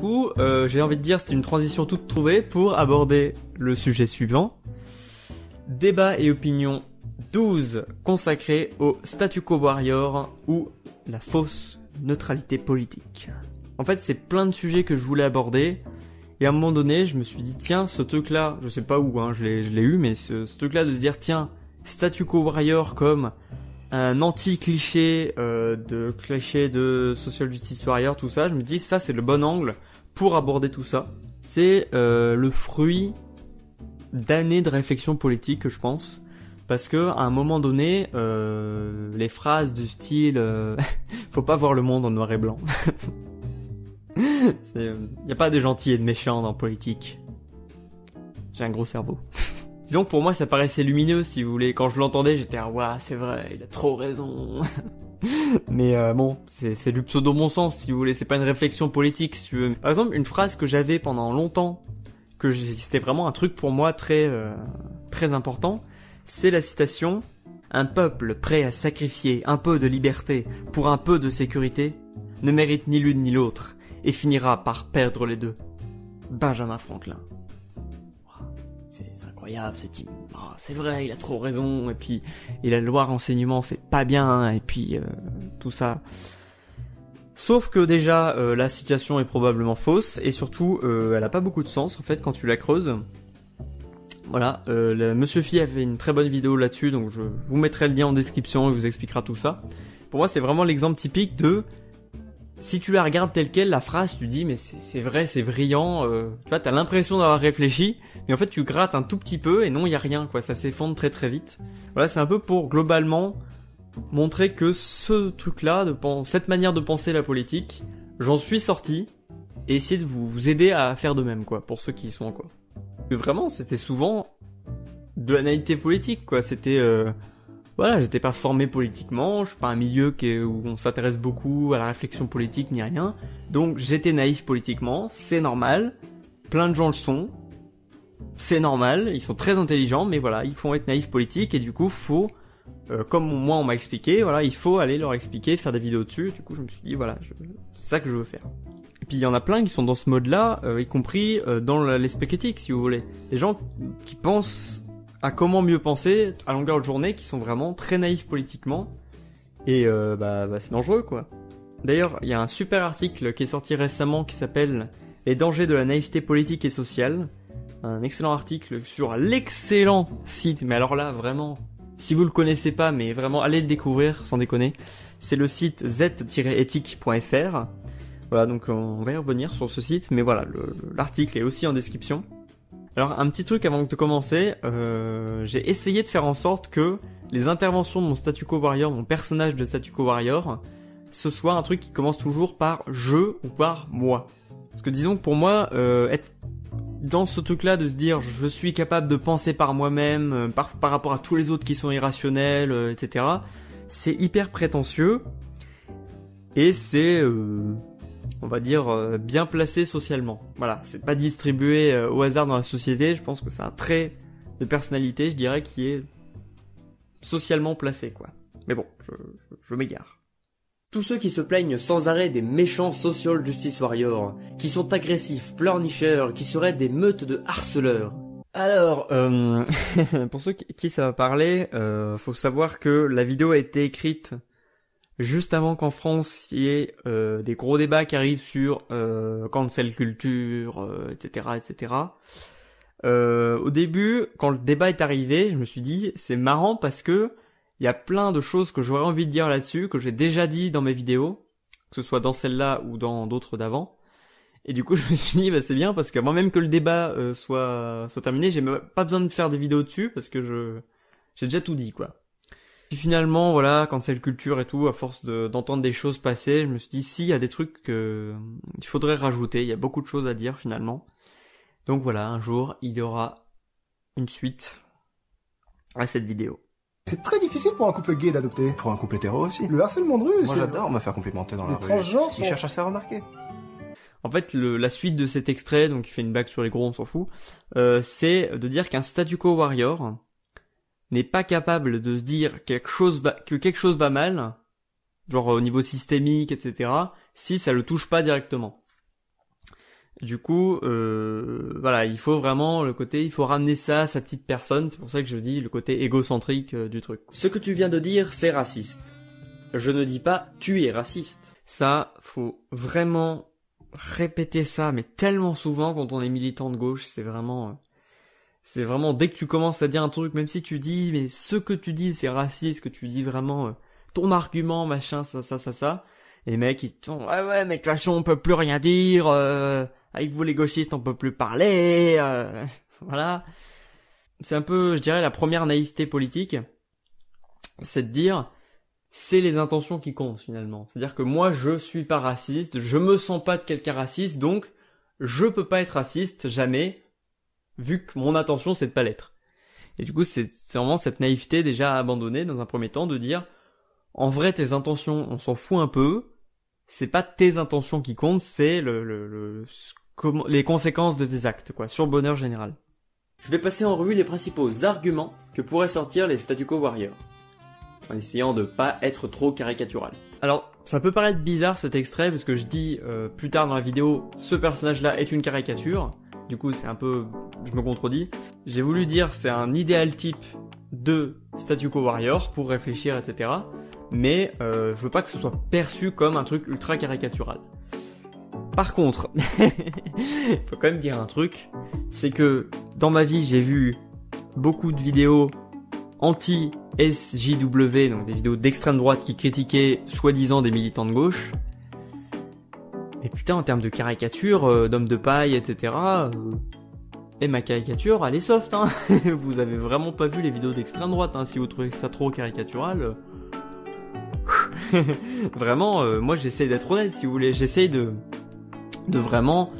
coup, j'ai envie de dire c'était une transition toute trouvée pour aborder le sujet suivant. Débat et opinion 12 consacré au statu quo warrior ou la fausse neutralité politique. En fait, c'est plein de sujets que je voulais aborder. Et à un moment donné, je me suis dit, tiens, ce truc-là, je sais pas où, je l'ai eu, mais ce truc-là de se dire, tiens, statu quo warrior comme un anti-cliché de social justice warrior, tout ça, je me dis, ça c'est le bon angle pour aborder tout ça. C'est le fruit d'années de réflexion politique, je pense. Parce que à un moment donné, les phrases du style faut pas voir le monde en noir et blanc. Y a pas de gentils et de méchants dans politique. J'ai un gros cerveau. Disons que pour moi ça paraissait lumineux, si vous voulez. Quand je l'entendais, j'étais ouah, c'est vrai, il a trop raison. Mais bon, c'est du pseudo bon sens, si vous voulez. C'est pas une réflexion politique, si tu veux. Par exemple, une phrase que j'avais pendant longtemps, c'était vraiment un truc pour moi très important. C'est la citation « Un peuple prêt à sacrifier un peu de liberté pour un peu de sécurité ne mérite ni l'une ni l'autre et finira par perdre les deux. » Benjamin Franklin. C'est incroyable, c'est vrai, il a trop raison, et puis et la loi renseignement c'est pas bien, et puis tout ça. Sauf que déjà, la citation est probablement fausse, et surtout, elle a pas beaucoup de sens en fait quand tu la creuses. Voilà, Monsieur Phi a fait une très bonne vidéo là-dessus, donc je vous mettrai le lien en description, il vous expliquera tout ça. Pour moi, c'est vraiment l'exemple typique de... Si tu la regardes telle quelle, la phrase, tu dis, mais c'est vrai, c'est brillant, tu vois, t'as l'impression d'avoir réfléchi, mais en fait, tu grattes un tout petit peu, et non, y a rien, quoi, ça s'effondre très très vite. Voilà, c'est un peu pour, globalement, montrer que ce truc-là, cette manière de penser la politique, j'en suis sorti, et essayer de vous aider à faire de même, quoi, pour ceux qui y sont encore. Vraiment, c'était souvent de la naïveté politique, quoi. C'était, voilà, j'étais pas formé politiquement, je suis pas un milieu où on s'intéresse beaucoup à la réflexion politique ni rien. Donc j'étais naïf politiquement, c'est normal. Plein de gens le sont, c'est normal. Ils sont très intelligents, mais voilà, ils font être naïfs politiques et du coup, faut, comme moi on m'a expliqué, voilà, il faut aller leur expliquer, faire des vidéos dessus. Du coup, je me suis dit, voilà, c'est ça que je veux faire. Et puis il y en a plein qui sont dans ce mode-là, y compris dans l'esprit critique, si vous voulez. Des gens qui pensent à comment mieux penser à longueur de journée, qui sont vraiment très naïfs politiquement. Et c'est dangereux, quoi. D'ailleurs, il y a un super article qui est sorti récemment qui s'appelle « Les dangers de la naïveté politique et sociale ». Un excellent article sur l'excellent site, mais alors là, vraiment, si vous le connaissez pas, mais vraiment, allez le découvrir, sans déconner. C'est le site z-ethique.fr. Voilà, donc on va y revenir sur ce site, mais voilà, l'article est aussi en description. Alors, un petit truc avant de commencer, j'ai essayé de faire en sorte que les interventions de mon statu quo warrior, mon personnage de statu quo warrior, ce soit un truc qui commence toujours par « je » ou par « moi ». Parce que disons que pour moi, être dans ce truc-là de se dire « je suis capable de penser par moi-même, par rapport à tous les autres qui sont irrationnels, etc. », c'est hyper prétentieux, et c'est... on va dire bien placé socialement. Voilà, c'est pas distribué au hasard dans la société, je pense que c'est un trait de personnalité, je dirais, qui est socialement placé, quoi. Mais bon, je m'égare. Tous ceux qui se plaignent sans arrêt des méchants social justice warriors, qui sont agressifs, pleurnicheurs, qui seraient des meutes de harceleurs. Alors, pour ceux qui ça va parler, faut savoir que la vidéo a été écrite juste avant qu'en France, il y ait des gros débats qui arrivent sur cancel culture, etc., etc. Au début, quand le débat est arrivé, je me suis dit, c'est marrant parce que il y a plein de choses que j'aurais envie de dire là-dessus, que j'ai déjà dit dans mes vidéos, que ce soit dans celle-là ou dans d'autres d'avant. Et du coup, je me suis dit, c'est bien parce que moi même que le débat soit terminé, j'ai même pas besoin de faire des vidéos dessus parce que j'ai déjà tout dit, quoi. Puis finalement, voilà, cancel culture et tout, à force d'entendre des choses passer, je me suis dit, si, il y a des trucs qu'il faudrait rajouter, il y a beaucoup de choses à dire finalement. Donc voilà, un jour, il y aura une suite à cette vidéo. C'est très difficile pour un couple gay d'adopter. Pour un couple hétéro aussi. Le harcèlement de rue, moi j'adore me faire complimenter dans la rue. Les transgenres Ils cherchent à se faire remarquer. En fait, la suite de cet extrait, donc il fait une blague sur les gros, on s'en fout, c'est de dire qu'un statu quo warrior n'est pas capable de se dire que quelque chose va mal, genre au niveau systémique, etc., si ça le touche pas directement. Du coup, voilà, il faut vraiment il faut ramener ça à sa petite personne. C'est pour ça que je dis le côté égocentrique du truc. Ce que tu viens de dire, c'est raciste. Je ne dis pas tu es raciste. Ça, faut vraiment répéter ça, mais tellement souvent quand on est militant de gauche, c'est vraiment dès que tu commences à dire un truc, même si tu dis, mais ce que tu dis c'est raciste, que tu dis vraiment ton argument, machin, ça. Et les mecs, ils te disent, ouais, mais de toute façon, on peut plus rien dire, avec vous les gauchistes, on peut plus parler, voilà. C'est un peu, je dirais, la première naïveté politique, c'est de dire, c'est les intentions qui comptent, finalement. C'est-à-dire que moi, je suis pas raciste, je me sens pas de quelqu'un raciste, donc, je peux pas être raciste, jamais, vu que mon intention, c'est de pas l'être. Et du coup, c'est vraiment cette naïveté déjà abandonnée, dans un premier temps, de dire, en vrai, tes intentions, on s'en fout un peu, c'est pas tes intentions qui comptent, c'est les conséquences de tes actes, quoi, sur le bonheur général. Je vais passer en revue les principaux arguments que pourraient sortir les statu quo warriors, en essayant de pas être trop caricatural. Alors, ça peut paraître bizarre cet extrait, parce que je dis plus tard dans la vidéo, ce personnage-là est une caricature, du coup c'est un peu, je me contredis. J'ai voulu dire c'est un idéal type de statu quo warrior pour réfléchir, etc. Mais je veux pas que ce soit perçu comme un truc ultra caricatural. Par contre, faut quand même dire un truc, c'est que dans ma vie j'ai vu beaucoup de vidéos anti-SJW, donc des vidéos d'extrême droite qui critiquaient soi-disant des militants de gauche. Et putain, en termes de caricature, d'hommes de paille, etc., et ma caricature, elle est soft, hein. Vous avez vraiment pas vu les vidéos d'extrême droite, hein, si vous trouvez ça trop caricatural. Vraiment, moi j'essaye d'être honnête, si vous voulez. J'essaye de vraiment...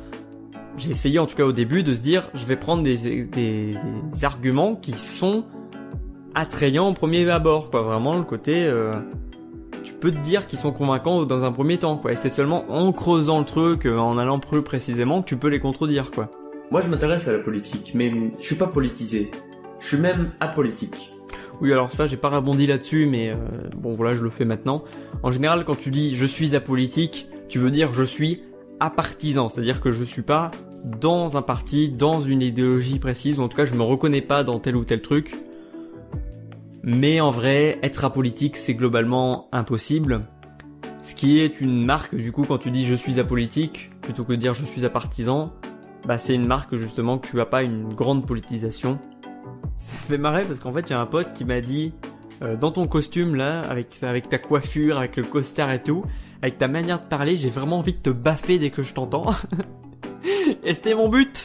J'ai essayé en tout cas au début de se dire, je vais prendre des arguments qui sont attrayants au premier abord, quoi. Vraiment le côté... tu peux te dire qu'ils sont convaincants dans un premier temps, quoi. Et c'est seulement en creusant le truc, en allant plus précisément, que tu peux les contredire, quoi. Moi je m'intéresse à la politique, mais je suis pas politisé. Je suis même apolitique. Oui, alors ça, j'ai pas rebondi là-dessus, mais bon, voilà, je le fais maintenant. En général, quand tu dis « je suis apolitique », tu veux dire « je suis apartisan », c'est-à-dire que je suis pas dans un parti, dans une idéologie précise, ou en tout cas, je me reconnais pas dans tel ou tel truc. Mais en vrai, être apolitique, c'est globalement impossible. Ce qui est une marque, du coup, quand tu dis « je suis apolitique », plutôt que de dire « je suis apartisan », bah c'est une marque, justement, que tu as pas une grande politisation. Ça me fait marrer parce qu'en fait, il y a un pote qui m'a dit dans ton costume là, avec ta coiffure, avec le costard et tout, avec ta manière de parler, j'ai vraiment envie de te baffer dès que je t'entends. Et c'était mon but.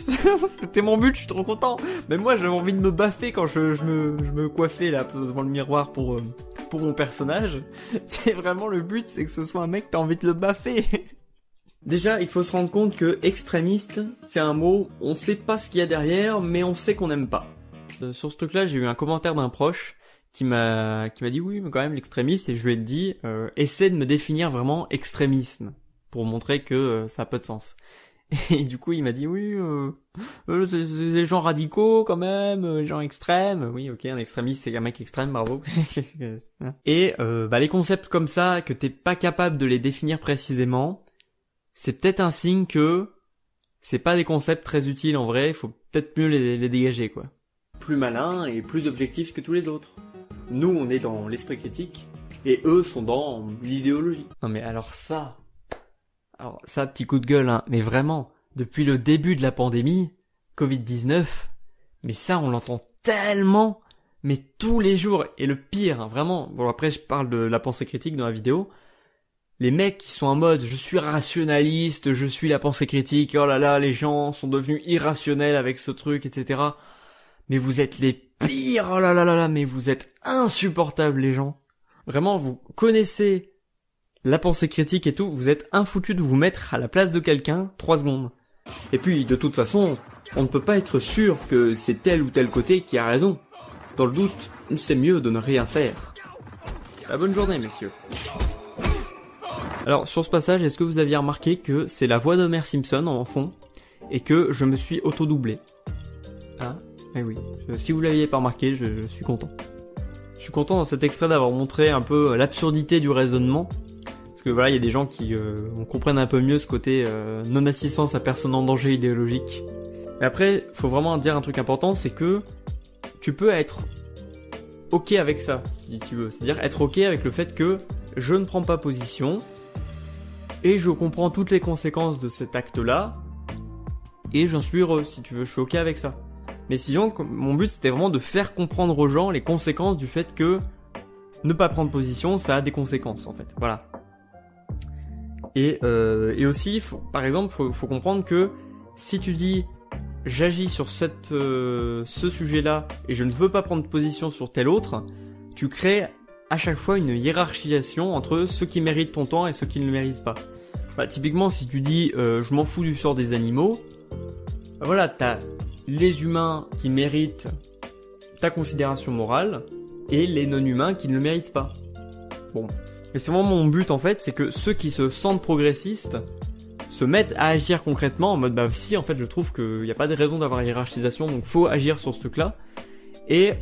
C'était mon but, je suis trop content. Mais moi, j'avais envie de me baffer quand je me coiffais là devant le miroir pour mon personnage. C'est vraiment le but, c'est que ce soit un mec t'as envie de le baffer. Déjà, il faut se rendre compte que extrémiste, c'est un mot, on sait pas ce qu'il y a derrière, mais on sait qu'on n'aime pas. Sur ce truc-là, j'ai eu un commentaire d'un proche qui m'a dit oui, mais quand même l'extrémiste, et je lui ai dit essaie de me définir vraiment extrémisme pour montrer que ça a pas de sens. Et du coup, il m'a dit oui, c'est des gens radicaux quand même, les gens extrêmes. Oui, ok, un extrémiste c'est un mec extrême, bravo. Et les concepts comme ça que t'es pas capable de les définir précisément, c'est peut-être un signe que c'est pas des concepts très utiles en vrai. Il faut peut-être mieux les dégager, quoi. Plus malin et plus objectif que tous les autres. Nous, on est dans l'esprit critique, et eux sont dans l'idéologie. Non mais alors ça, petit coup de gueule, hein, mais vraiment, depuis le début de la pandémie, Covid-19, mais ça on l'entend tellement, mais tous les jours, et le pire, hein, vraiment, bon après je parle de la pensée critique dans la vidéo, les mecs qui sont en mode je suis rationaliste, je suis la pensée critique, oh là là, les gens sont devenus irrationnels avec ce truc, etc. Mais vous êtes les pires, oh là là là là, mais vous êtes insupportables les gens. Vraiment, vous connaissez la pensée critique et tout, vous êtes infoutus de vous mettre à la place de quelqu'un 3 secondes. Et puis, de toute façon, on ne peut pas être sûr que c'est tel ou tel côté qui a raison. Dans le doute, c'est mieux de ne rien faire. Bonne journée, messieurs. Alors, sur ce passage, est-ce que vous aviez remarqué que c'est la voix d'Homer Simpson en fond, et que je me suis auto-doublé? Ah, eh oui. Si vous l'aviez pas remarqué, je suis content. Je suis content dans cet extrait d'avoir montré un peu l'absurdité du raisonnement. Parce que voilà, il y a des gens qui comprennent un peu mieux ce côté non-assistance à personne en danger idéologique. Mais après, faut vraiment dire un truc important, c'est que tu peux être ok avec ça, si tu veux. C'est-à-dire être ok avec le fait que je ne prends pas position, et je comprends toutes les conséquences de cet acte-là, et j'en suis heureux, si tu veux, je suis ok avec ça. Mais sinon, mon but c'était vraiment de faire comprendre aux gens les conséquences du fait que ne pas prendre position, ça a des conséquences en fait, voilà. Et aussi, par exemple, faut comprendre que si tu dis j'agis sur ce sujet-là et je ne veux pas prendre position sur tel autre, tu crées à chaque fois une hiérarchisation entre ceux qui méritent ton temps et ceux qui ne le méritent pas. Bah, typiquement, si tu dis je m'en fous du sort des animaux, bah, voilà, t'as les humains qui méritent ta considération morale et les non-humains qui ne le méritent pas. Bon. Et c'est vraiment mon but en fait, c'est que ceux qui se sentent progressistes se mettent à agir concrètement en mode bah si en fait je trouve qu'il n'y a pas de raison d'avoir hiérarchisation, donc faut agir sur ce truc là. Et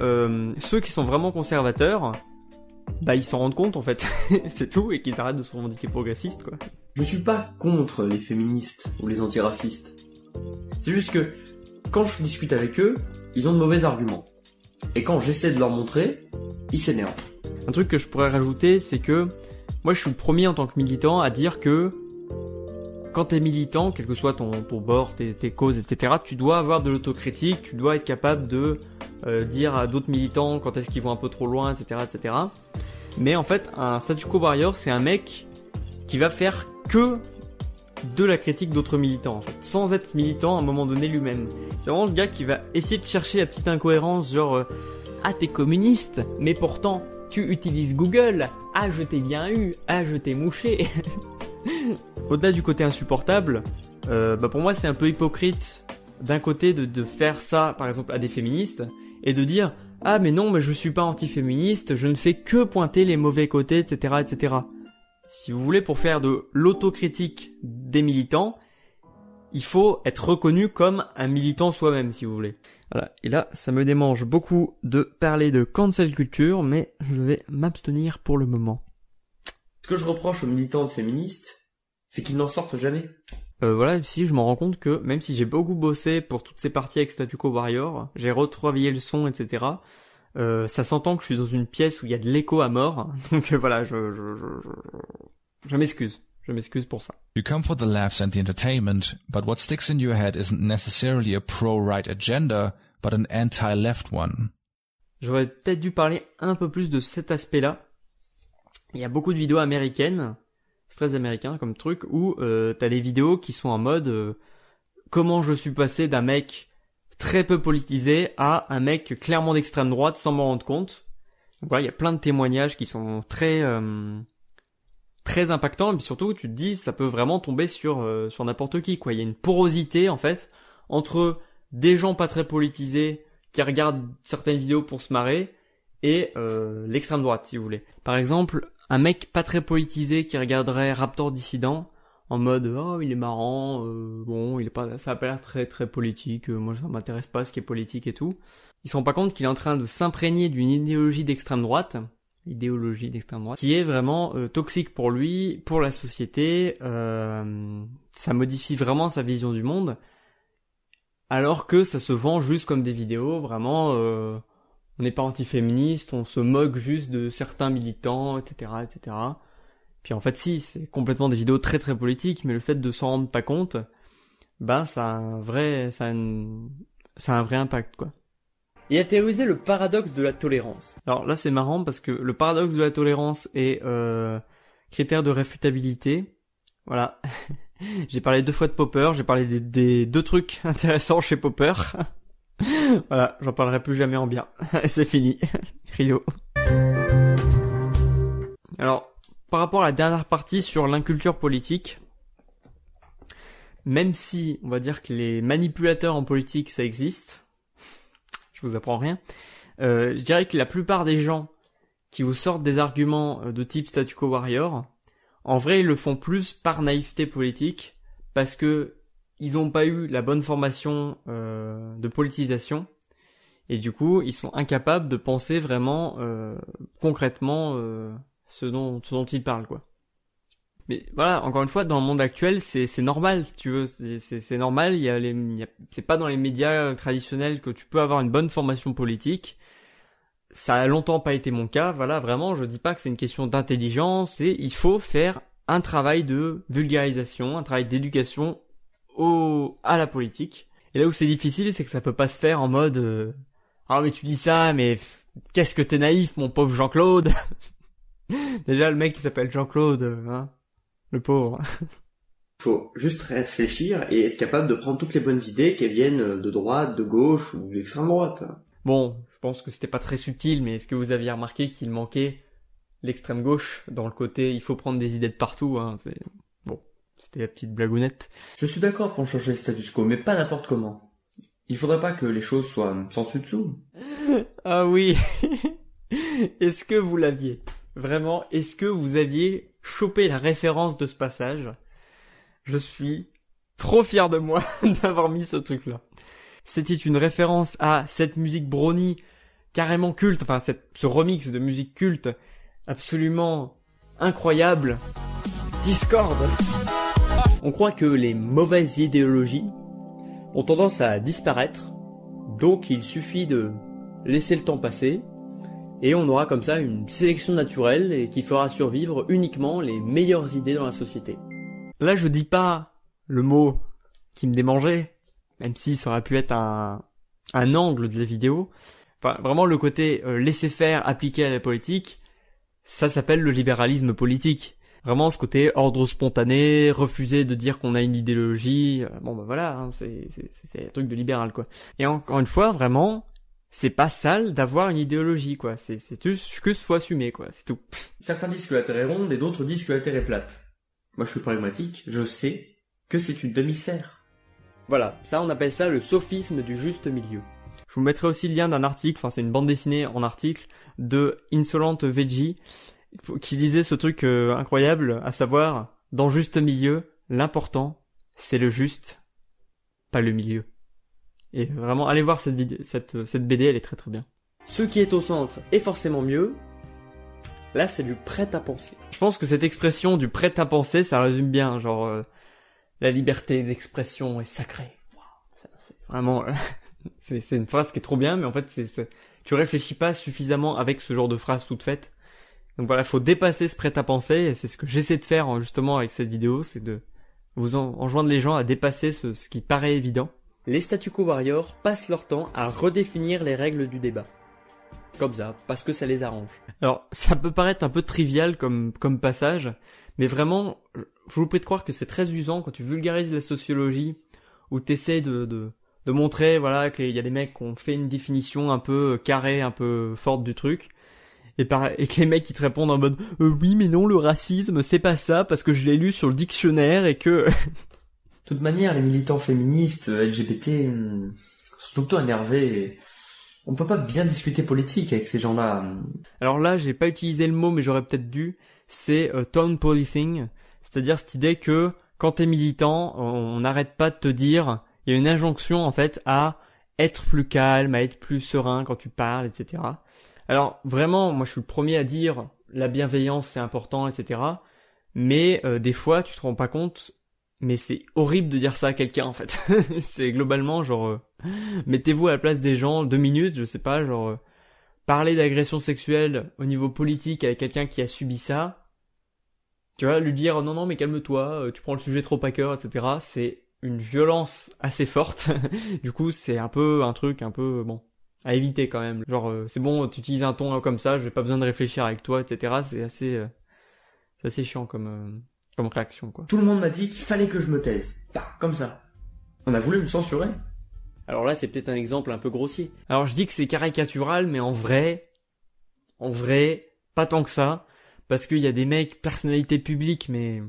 ceux qui sont vraiment conservateurs, bah ils s'en rendent compte en fait, c'est tout, et qu'ils arrêtent de se revendiquer progressistes quoi. Je suis pas contre les féministes ou les antiracistes. C'est juste que quand je discute avec eux, ils ont de mauvais arguments. Et quand j'essaie de leur montrer, ils s'énervent. Un truc que je pourrais rajouter, c'est que moi je suis le premier en tant que militant à dire que quand t'es militant, quel que soit ton bord, tes causes, etc., tu dois avoir de l'autocritique, tu dois être capable de dire à d'autres militants quand est-ce qu'ils vont un peu trop loin, etc., etc. Mais en fait, un statu quo warrior, c'est un mec qui va faire que de la critique d'autres militants, en fait, sans être militant à un moment donné lui-même. C'est vraiment le gars qui va essayer de chercher la petite incohérence, genre ah t'es communiste, mais pourtant tu utilises Google, ah je t'ai bien eu, ah je t'ai mouché. Au-delà du côté insupportable, bah pour moi c'est un peu hypocrite d'un côté de faire ça par exemple à des féministes et de dire ah mais non mais je suis pas anti-féministe, je ne fais que pointer les mauvais côtés, etc., etc. Si vous voulez, pour faire de l'autocritique des militants, il faut être reconnu comme un militant soi-même, si vous voulez. Voilà. Et là, ça me démange beaucoup de parler de cancel culture, mais je vais m'abstenir pour le moment. Ce que je reproche aux militants féministes, c'est qu'ils n'en sortent jamais. Voilà, si je me rends compte que même si j'ai beaucoup bossé pour toutes ces parties avec Statu Quo Warrior, j'ai retravaillé le son, etc., ça s'entend que je suis dans une pièce où il y a de l'écho à mort, donc voilà, je m'excuse. Je m'excuse pour ça. You come for the laughs and the entertainment, but what sticks in your head isn't necessarily a pro-right agenda, but an anti-left one. J'aurais peut-être dû parler un peu plus de cet aspect-là. Il y a beaucoup de vidéos américaines, c'est très américain comme truc, où t'as des vidéos qui sont en mode comment je suis passé d'un mec très peu politisé à un mec clairement d'extrême droite sans m'en rendre compte. Donc voilà, il y a plein de témoignages qui sont très impactants, et puis surtout tu te dis ça peut vraiment tomber sur n'importe qui quoi. Il y a une porosité en fait entre des gens pas très politisés qui regardent certaines vidéos pour se marrer et l'extrême droite si vous voulez. Par exemple, un mec pas très politisé qui regarderait Raptor Dissident en mode oh il est marrant, bon il est pas, ça a pas l'air très très politique, moi ça m'intéresse pas ce qui est politique et tout. Il se rend pas compte qu'il est en train de s'imprégner d'une idéologie d'extrême droite qui est vraiment toxique pour lui, pour la société, ça modifie vraiment sa vision du monde, alors que ça se vend juste comme des vidéos, vraiment on n'est pas anti-féministe, on se moque juste de certains militants, etc., etc. Puis en fait si, c'est complètement des vidéos très très politiques, mais le fait de s'en rendre pas compte, ben ça a un vrai impact quoi. Et a théorisé le paradoxe de la tolérance. Alors là c'est marrant parce que le paradoxe de la tolérance est critère de réfutabilité. Voilà. J'ai parlé 2 fois de Popper, j'ai parlé des 2 trucs intéressants chez Popper. Voilà, j'en parlerai plus jamais en bien. C'est fini. Rio. Alors, par rapport à la dernière partie sur l'inculture politique, même si on va dire que les manipulateurs en politique ça existe, je vous apprends rien, je dirais que la plupart des gens qui vous sortent des arguments de type Statu Quo Warrior, en vrai ils le font plus par naïveté politique, parce que ils ont pas eu la bonne formation de politisation, et du coup ils sont incapables de penser vraiment concrètement ce dont ils parlent quoi. Mais voilà, encore une fois, dans le monde actuel, c'est normal, si tu veux, c'est normal. C'est pas dans les médias traditionnels que tu peux avoir une bonne formation politique. Ça a longtemps pas été mon cas. Voilà, vraiment, je dis pas que c'est une question d'intelligence. Il faut faire un travail de vulgarisation, un travail d'éducation à la politique. Et là où c'est difficile, c'est que ça peut pas se faire en mode ah mais tu dis ça, mais qu'est-ce que t'es naïf, mon pauvre Jean-Claude. Déjà le mec qui s'appelle Jean-Claude, hein, le pauvre. Faut juste réfléchir et être capable de prendre toutes les bonnes idées qui viennent de droite, de gauche ou d'extrême droite. Bon, je pense que c'était pas très subtil, mais est-ce que vous aviez remarqué qu'il manquait l'extrême gauche dans le côté il faut prendre des idées de partout, hein, bon, c'était la petite blagounette. Je suis d'accord pour changer le status quo, mais pas n'importe comment. Il faudrait pas que les choses soient sans dessus dessous. Ah oui. Est-ce que vous l'aviez? Vraiment, est-ce que vous aviez chopé la référence de ce passage? Je suis trop fier de moi d'avoir mis ce truc-là. C'était une référence à cette musique brownie carrément culte, enfin ce remix de musique culte absolument incroyable, Discord. On croit que les mauvaises idéologies ont tendance à disparaître, donc il suffit de laisser le temps passer, et on aura comme ça une sélection naturelle et qui fera survivre uniquement les meilleures idées dans la société. Là je dis pas le mot qui me démangeait, même si ça aurait pu être un angle de la vidéo. Enfin, vraiment le côté laisser faire appliqué à la politique, ça s'appelle le libéralisme politique. Vraiment ce côté ordre spontané, refuser de dire qu'on a une idéologie, bon bah voilà, hein, c'est un truc de libéral quoi. Et encore une fois, vraiment, c'est pas sale d'avoir une idéologie quoi, c'est juste que faut assumer quoi, c'est tout. Certains disent que la Terre est ronde et d'autres disent que la Terre est plate. Moi je suis pragmatique, je sais que c'est une demi-sphère. Voilà, ça on appelle ça le sophisme du juste milieu. Je vous mettrai aussi le lien d'un article, enfin c'est une bande dessinée en article, de Insolent Veggie, qui disait ce truc incroyable, à savoir, dans juste milieu, l'important, c'est le juste, pas le milieu. Et vraiment, allez voir cette BD, elle est très très bien. Ce qui est au centre est forcément mieux. Là, c'est du prêt-à-penser. Je pense que cette expression du prêt-à-penser, ça résume bien, genre, la liberté d'expression est sacrée. Wow, c'est vraiment, c'est une phrase qui est trop bien, mais en fait, tu réfléchis pas suffisamment avec ce genre de phrase toute faite. Donc voilà, faut dépasser ce prêt-à-penser, et c'est ce que j'essaie de faire justement avec cette vidéo, c'est de vous enjoindre les gens à dépasser ce qui paraît évident. Les statu quo warriors passent leur temps à redéfinir les règles du débat. Comme ça, parce que ça les arrange. Alors, ça peut paraître un peu trivial comme passage, mais vraiment, je vous prie de croire que c'est très usant quand tu vulgarises la sociologie, où t'essaies de montrer, voilà, qu'il y a des mecs qui ont fait une définition un peu carrée, un peu forte du truc, et que les mecs qui te répondent en mode oui mais non, le racisme c'est pas ça parce que je l'ai lu sur le dictionnaire et que... De toute manière, les militants féministes, LGBT, sont tout le temps énervés. Et on peut pas bien discuter politique avec ces gens-là. Alors là, j'ai pas utilisé le mot, mais j'aurais peut-être dû. C'est tone policing, c'est-à-dire cette idée que quand t'es militant, on n'arrête pas de te dire, il y a une injonction en fait à être plus calme, à être plus serein quand tu parles, etc. Alors vraiment, moi je suis le premier à dire la bienveillance c'est important, etc. Mais des fois tu te rends pas compte, mais c'est horrible de dire ça à quelqu'un en fait. C'est globalement genre mettez-vous à la place des gens 2 minutes, je sais pas, genre parler d'agression sexuelle au niveau politique avec quelqu'un qui a subi ça. Tu vois, lui dire non mais calme-toi, tu prends le sujet trop à cœur, etc. C'est une violence assez forte. Du coup c'est un truc un peu bon à éviter quand même. Genre c'est bon, tu utilises un ton comme ça, j'ai pas besoin de réfléchir avec toi, etc. C'est assez chiant comme réaction quoi. Tout le monde m'a dit qu'il fallait que je me taise. Bah, comme ça. On a voulu me censurer. Alors là c'est peut-être un exemple un peu grossier. Alors je dis que c'est caricatural, mais en vrai, pas tant que ça. Parce qu'il y a des mecs, personnalités publiques, mais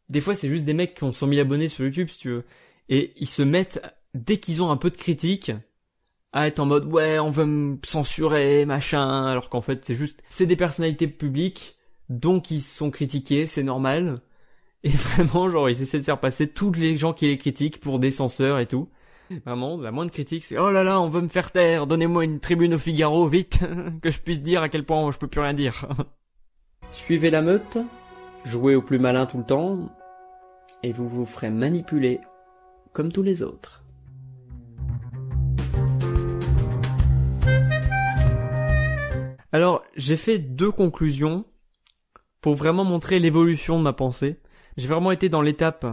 des fois c'est juste des mecs qui ont 100 000 abonnés sur YouTube si tu veux. Et ils se mettent, dès qu'ils ont un peu de critique, à être en mode ouais on veut me censurer machin, alors qu'en fait c'est des personnalités publiques donc ils sont critiqués, c'est normal, et vraiment genre ils essaient de faire passer tous les gens qui les critiquent pour des censeurs et tout. Vraiment la moindre critique c'est oh là là on veut me faire taire, donnez-moi une tribune au Figaro vite que je puisse dire à quel point je peux plus rien dire. Suivez la meute, jouez au plus malin tout le temps, et vous vous ferez manipuler comme tous les autres. Alors, j'ai fait 2 conclusions pour vraiment montrer l'évolution de ma pensée. J'ai vraiment été dans l'étape,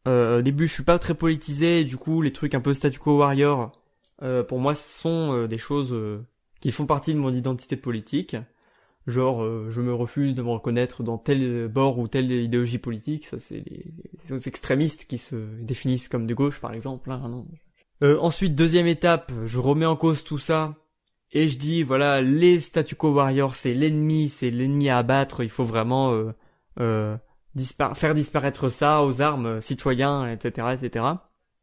au début je suis pas très politisé, et du coup les trucs un peu statu quo warrior, pour moi sont des choses qui font partie de mon identité politique. Genre, je me refuse de me reconnaître dans tel bord ou telle idéologie politique. Ça, c'est les extrémistes qui se définissent comme de gauche, par exemple. Hein, non. Ensuite, deuxième étape, je remets en cause tout ça. Et je dis, voilà, les statu quo warriors, c'est l'ennemi à abattre. Il faut vraiment faire disparaître ça aux armes, citoyens, etc., etc.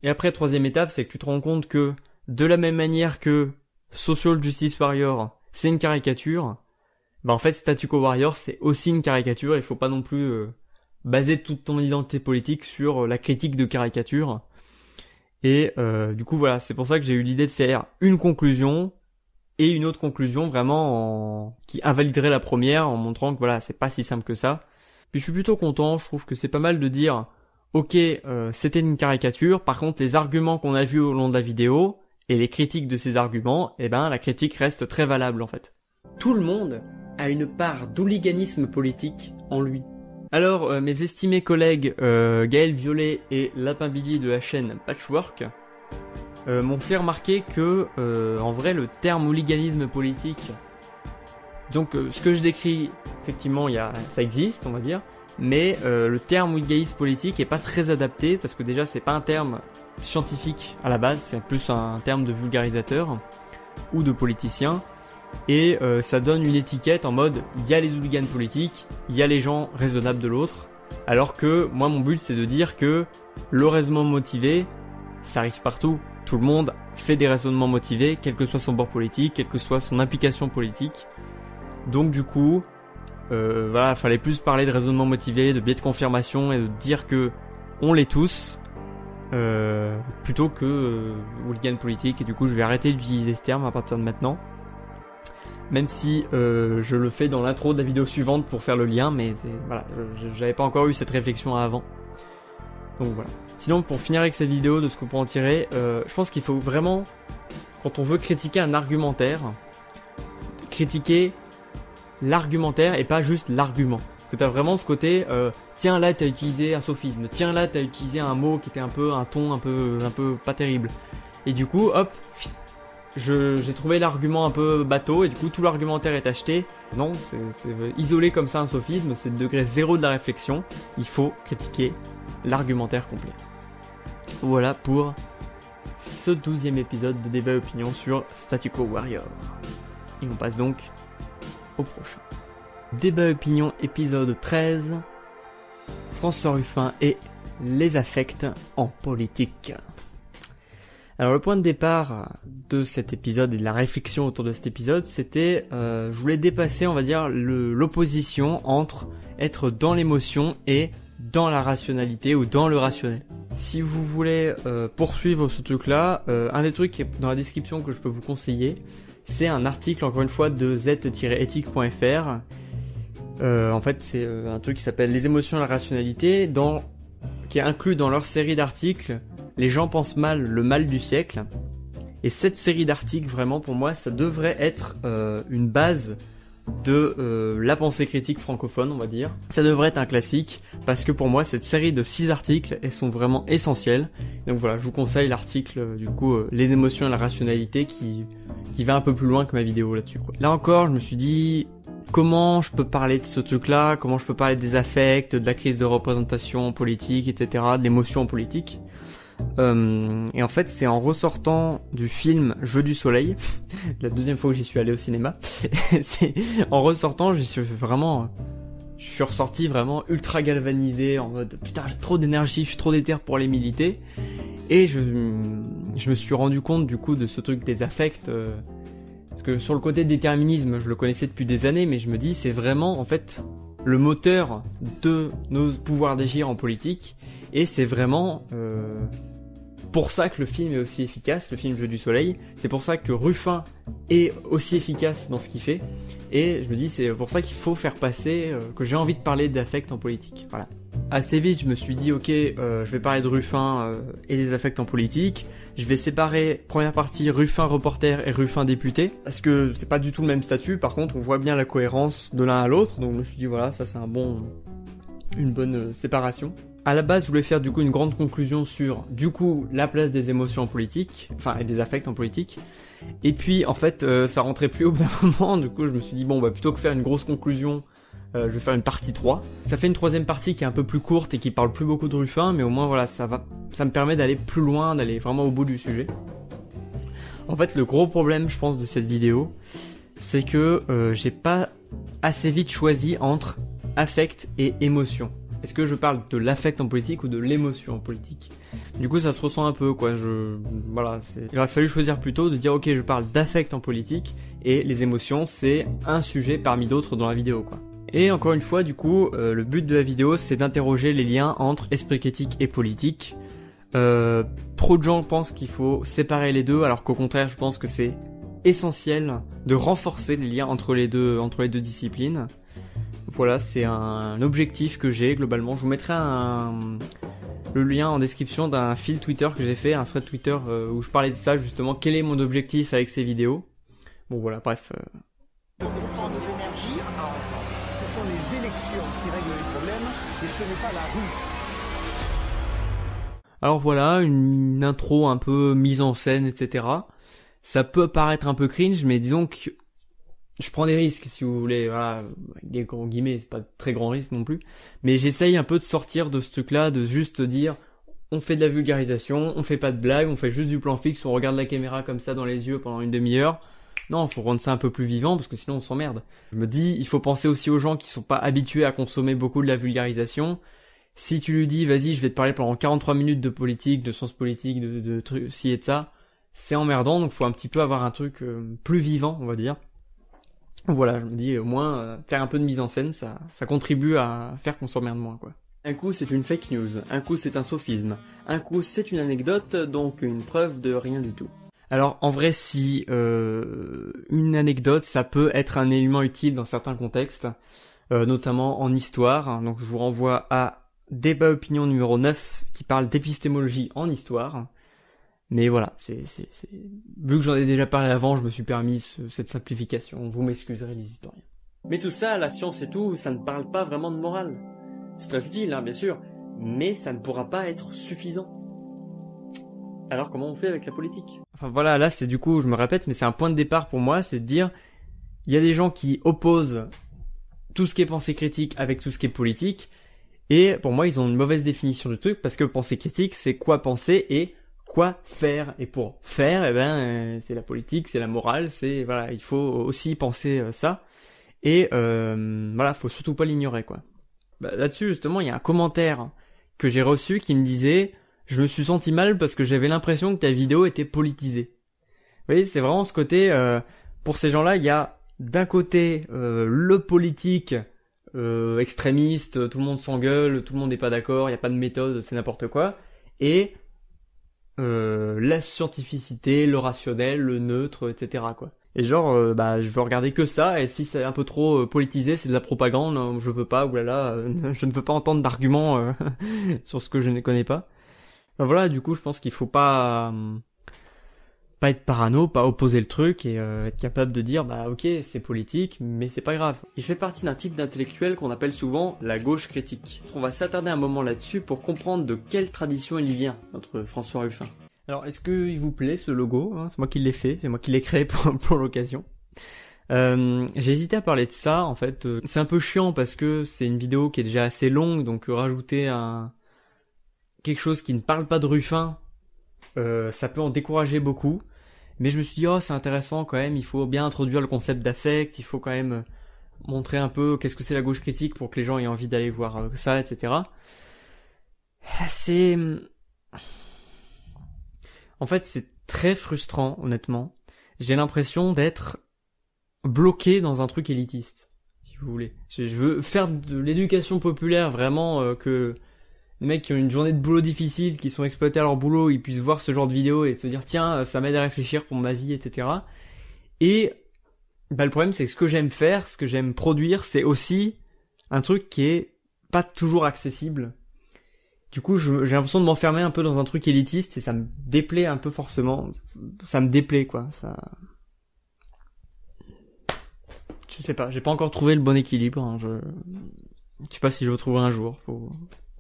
Et après, troisième étape, c'est que tu te rends compte que, de la même manière que Social Justice Warrior, c'est une caricature, bah en fait statu quo warrior c'est aussi une caricature. Il faut pas non plus baser toute ton identité politique sur la critique de caricature. Et du coup voilà, c'est pour ça que j'ai eu l'idée de faire une conclusion et une autre conclusion vraiment qui invaliderait la première en montrant que voilà, c'est pas si simple que ça. Puis je suis plutôt content, je trouve que c'est pas mal de dire ok, c'était une caricature, par contre les arguments qu'on a vus au long de la vidéo et les critiques de ces arguments, eh ben la critique reste très valable en fait. Tout le monde a une part d'hooliganisme politique en lui. Alors, mes estimés collègues Gaël Violet et Lapin Billy de la chaîne Patchwork m'ont fait remarquer que, en vrai, le terme hooliganisme politique, donc ce que je décris, effectivement, ça existe, on va dire, mais le terme hooliganisme politique est pas très adapté parce que déjà, c'est pas un terme scientifique à la base, c'est plus un terme de vulgarisateur ou de politicien. Et ça donne une étiquette en mode il y a les hooligans politiques, il y a les gens raisonnables de l'autre, alors que moi mon but c'est de dire que le raisonnement motivé ça arrive partout, tout le monde fait des raisonnements motivés quel que soit son bord politique, quelle que soit son implication politique. Donc du coup voilà, fallait plus parler de raisonnement motivé, de biais de confirmation et de dire que on l'est tous plutôt que hooligan politique. Et du coup je vais arrêter d'utiliser ce terme à partir de maintenant. Même si je le fais dans l'intro de la vidéo suivante pour faire le lien, mais voilà, j'avais pas encore eu cette réflexion avant. Donc voilà. Sinon, pour finir avec cette vidéo, de ce qu'on peut en tirer, je pense qu'il faut vraiment, quand on veut critiquer un argumentaire, critiquer l'argumentaire et pas juste l'argument. Parce que t'as vraiment ce côté, tiens là t'as utilisé un sophisme, tiens là t'as utilisé un mot qui était un ton un peu pas terrible. Et du coup, hop, j'ai trouvé l'argument un peu bateau et du coup tout l'argumentaire est acheté. Non, c'est isolé comme ça un sophisme, c'est le degré 0 de la réflexion. Il faut critiquer l'argumentaire complet. Voilà pour ce 12e épisode de Débat et Opinion sur Statu Quo Warrior. Et on passe donc au prochain. Débat et Opinion épisode 13. François Ruffin et les affects en politique. Alors le point de départ de cet épisode et de la réflexion autour de cet épisode, c'était, je voulais dépasser, on va dire, l'opposition entre être dans l'émotion et dans la rationalité ou dans le rationnel. Si vous voulez poursuivre ce truc-là, un des trucs qui est dans la description que je peux vous conseiller, c'est un article, encore une fois, de z-ethique.fr. En fait, c'est un truc qui s'appelle « Les émotions et la rationalité », qui est inclus dans leur série d'articles « Les gens pensent mal, le mal du siècle ». Et cette série d'articles, vraiment, pour moi, ça devrait être une base de la pensée critique francophone, on va dire. Ça devrait être un classique, parce que pour moi, cette série de 6 articles, elles sont vraiment essentielles. Donc voilà, je vous conseille l'article, du coup, Les émotions et la rationalité, qui va un peu plus loin que ma vidéo là-dessus, quoi. Là encore, je me suis dit, comment je peux parler de ce truc-là, comment je peux parler des affects, de la crise de représentation politique, etc., de l'émotion politique. Et en fait, c'est en ressortant du film Jeux du Soleil, la deuxième fois que j'y suis allé au cinéma, c'est en ressortant, je suis ressorti vraiment ultra galvanisé, en mode putain, j'ai trop d'énergie, je suis trop déter pour aller militer. Et je me suis rendu compte du coup de ce truc des affects, parce que sur le côté déterminisme, je le connaissais depuis des années, mais je me dis c'est vraiment en fait le moteur de nos pouvoirs d'agir en politique, et c'est vraiment pour ça que le film est aussi efficace, le film Jeu du Soleil. C'est pour ça que Ruffin est aussi efficace dans ce qu'il fait. Et je me dis, c'est pour ça qu'il faut faire passer, que j'ai envie de parler d'affect en politique. Voilà. Assez vite, je me suis dit, ok, je vais parler de Ruffin et des affects en politique. Je vais séparer, première partie, Ruffin reporter et Ruffin député. Parce que c'est pas du tout le même statut. Par contre, on voit bien la cohérence de l'un à l'autre. Donc je me suis dit, voilà, ça c'est une bonne séparation. À la base, je voulais faire du coup une grande conclusion sur, du coup, la place des émotions en politique, enfin, et des affects en politique. Et puis, en fait, ça rentrait plus au bout d'un moment, du coup, je me suis dit, bon, bah, plutôt que faire une grosse conclusion, je vais faire une partie 3. Ça fait une troisième partie qui est un peu plus courte et qui parle plus beaucoup de Ruffin, mais au moins, voilà, ça me permet d'aller plus loin, d'aller vraiment au bout du sujet. En fait, le gros problème, je pense, de cette vidéo, c'est que j'ai pas assez vite choisi entre affect et émotion. Est-ce que je parle de l'affect en politique ou de l'émotion en politique? Du coup, ça se ressent un peu, quoi. Voilà, il aurait fallu choisir plutôt de dire, ok, je parle d'affect en politique et les émotions, c'est un sujet parmi d'autres dans la vidéo, quoi. Et encore une fois, du coup, le but de la vidéo, c'est d'interroger les liens entre esprit critique et politique. Trop de gens pensent qu'il faut séparer les deux, alors qu'au contraire, je pense que c'est essentiel de renforcer les liens entre les deux disciplines. Voilà, c'est un objectif que j'ai globalement. Je vous mettrai le lien en description d'un fil Twitter que j'ai fait, un thread Twitter où je parlais de ça justement. Quel est mon objectif avec ces vidéos? Bon voilà, bref. On prend nos énergies, ce sont les élections qui règlent les problèmes et ce n'est pas la rue. Alors voilà, une intro un peu mise en scène, etc. Ça peut paraître un peu cringe, mais disons que je prends des risques, si vous voulez, voilà, avec des gros guillemets, c'est pas de très grand risque non plus, mais j'essaye un peu de sortir de ce truc-là, de juste dire, on fait de la vulgarisation, on fait pas de blagues, on fait juste du plan fixe, on regarde la caméra comme ça dans les yeux pendant une demi-heure. Non, faut rendre ça un peu plus vivant, parce que sinon on s'emmerde. Je me dis, il faut penser aussi aux gens qui sont pas habitués à consommer beaucoup de la vulgarisation. Si tu lui dis, vas-y, je vais te parler pendant 43 minutes de politique, de sciences politiques, de trucs, ci et de ça, c'est emmerdant, donc faut un petit peu avoir un truc plus vivant, on va dire. Voilà, je me dis au moins faire un peu de mise en scène, ça contribue à faire qu'on s'emmerde moins, quoi. Un coup c'est une fake news, un coup c'est un sophisme, un coup c'est une anecdote, donc une preuve de rien du tout. Alors en vrai, si une anecdote, ça peut être un élément utile dans certains contextes, notamment en histoire. Donc je vous renvoie à débat opinion numéro 9 qui parle d'épistémologie en histoire. Mais voilà, vu que j'en ai déjà parlé avant, je me suis permis cette simplification. Vous m'excuserez les historiens. Mais tout ça, la science et tout, ça ne parle pas vraiment de morale. C'est très utile, hein, bien sûr, mais ça ne pourra pas être suffisant. Alors comment on fait avec la politique? Enfin voilà, là c'est du coup, je me répète, mais c'est un point de départ pour moi, c'est de dire, il y a des gens qui opposent tout ce qui est pensée critique avec tout ce qui est politique, et pour moi ils ont une mauvaise définition du truc, parce que pensée critique c'est quoi penser et quoi faire, et pour faire, eh ben c'est la politique, c'est la morale, c'est voilà, il faut aussi penser ça, et voilà, faut surtout pas l'ignorer, quoi. Bah, là-dessus justement, il y a un commentaire que j'ai reçu qui me disait, je me suis senti mal parce que j'avais l'impression que ta vidéo était politisée. Vous voyez, c'est vraiment ce côté, pour ces gens-là, il y a d'un côté le politique extrémiste, tout le monde s'engueule, tout le monde n'est pas d'accord, il n'y a pas de méthode, c'est n'importe quoi, et la scientificité, le rationnel, le neutre, etc., quoi. Et genre, bah, je veux regarder que ça, et si c'est un peu trop politisé, c'est de la propagande, je veux pas, oulala, je ne veux pas entendre d'arguments sur ce que je ne connais pas. Ben voilà, du coup, je pense qu'il faut pas être parano, pas opposer le truc, et être capable de dire, bah ok, c'est politique, mais c'est pas grave. Il fait partie d'un type d'intellectuel qu'on appelle souvent la gauche critique. On va s'attarder un moment là-dessus pour comprendre de quelle tradition il vient, notre François Ruffin. Alors, est-ce qu'il vous plaît ce logo, hein? C'est moi qui l'ai fait, c'est moi qui l'ai créé pour l'occasion. J'ai hésité à parler de ça, en fait. C'est un peu chiant parce que c'est une vidéo qui est déjà assez longue, donc rajouter quelque chose qui ne parle pas de Ruffin, ça peut en décourager beaucoup. Mais je me suis dit, oh, c'est intéressant quand même, il faut bien introduire le concept d'affect, il faut quand même montrer un peu qu'est-ce que c'est la gauche critique pour que les gens aient envie d'aller voir ça, etc. En fait, c'est très frustrant, honnêtement. J'ai l'impression d'être bloqué dans un truc élitiste, si vous voulez. Je veux faire de l'éducation populaire vraiment que les mecs qui ont une journée de boulot difficile, qui sont exploités à leur boulot, ils puissent voir ce genre de vidéo et se dire tiens, ça m'aide à réfléchir pour ma vie, etc. Et le problème c'est que ce que j'aime faire, ce que j'aime produire, c'est aussi un truc qui est pas toujours accessible. Du coup, j'ai l'impression de m'enfermer un peu dans un truc élitiste et ça me déplaît un peu forcément. Ça me déplaît, quoi. Ça... Je sais pas, j'ai pas encore trouvé le bon équilibre. Hein. Je sais pas si je le retrouverai un jour. Faut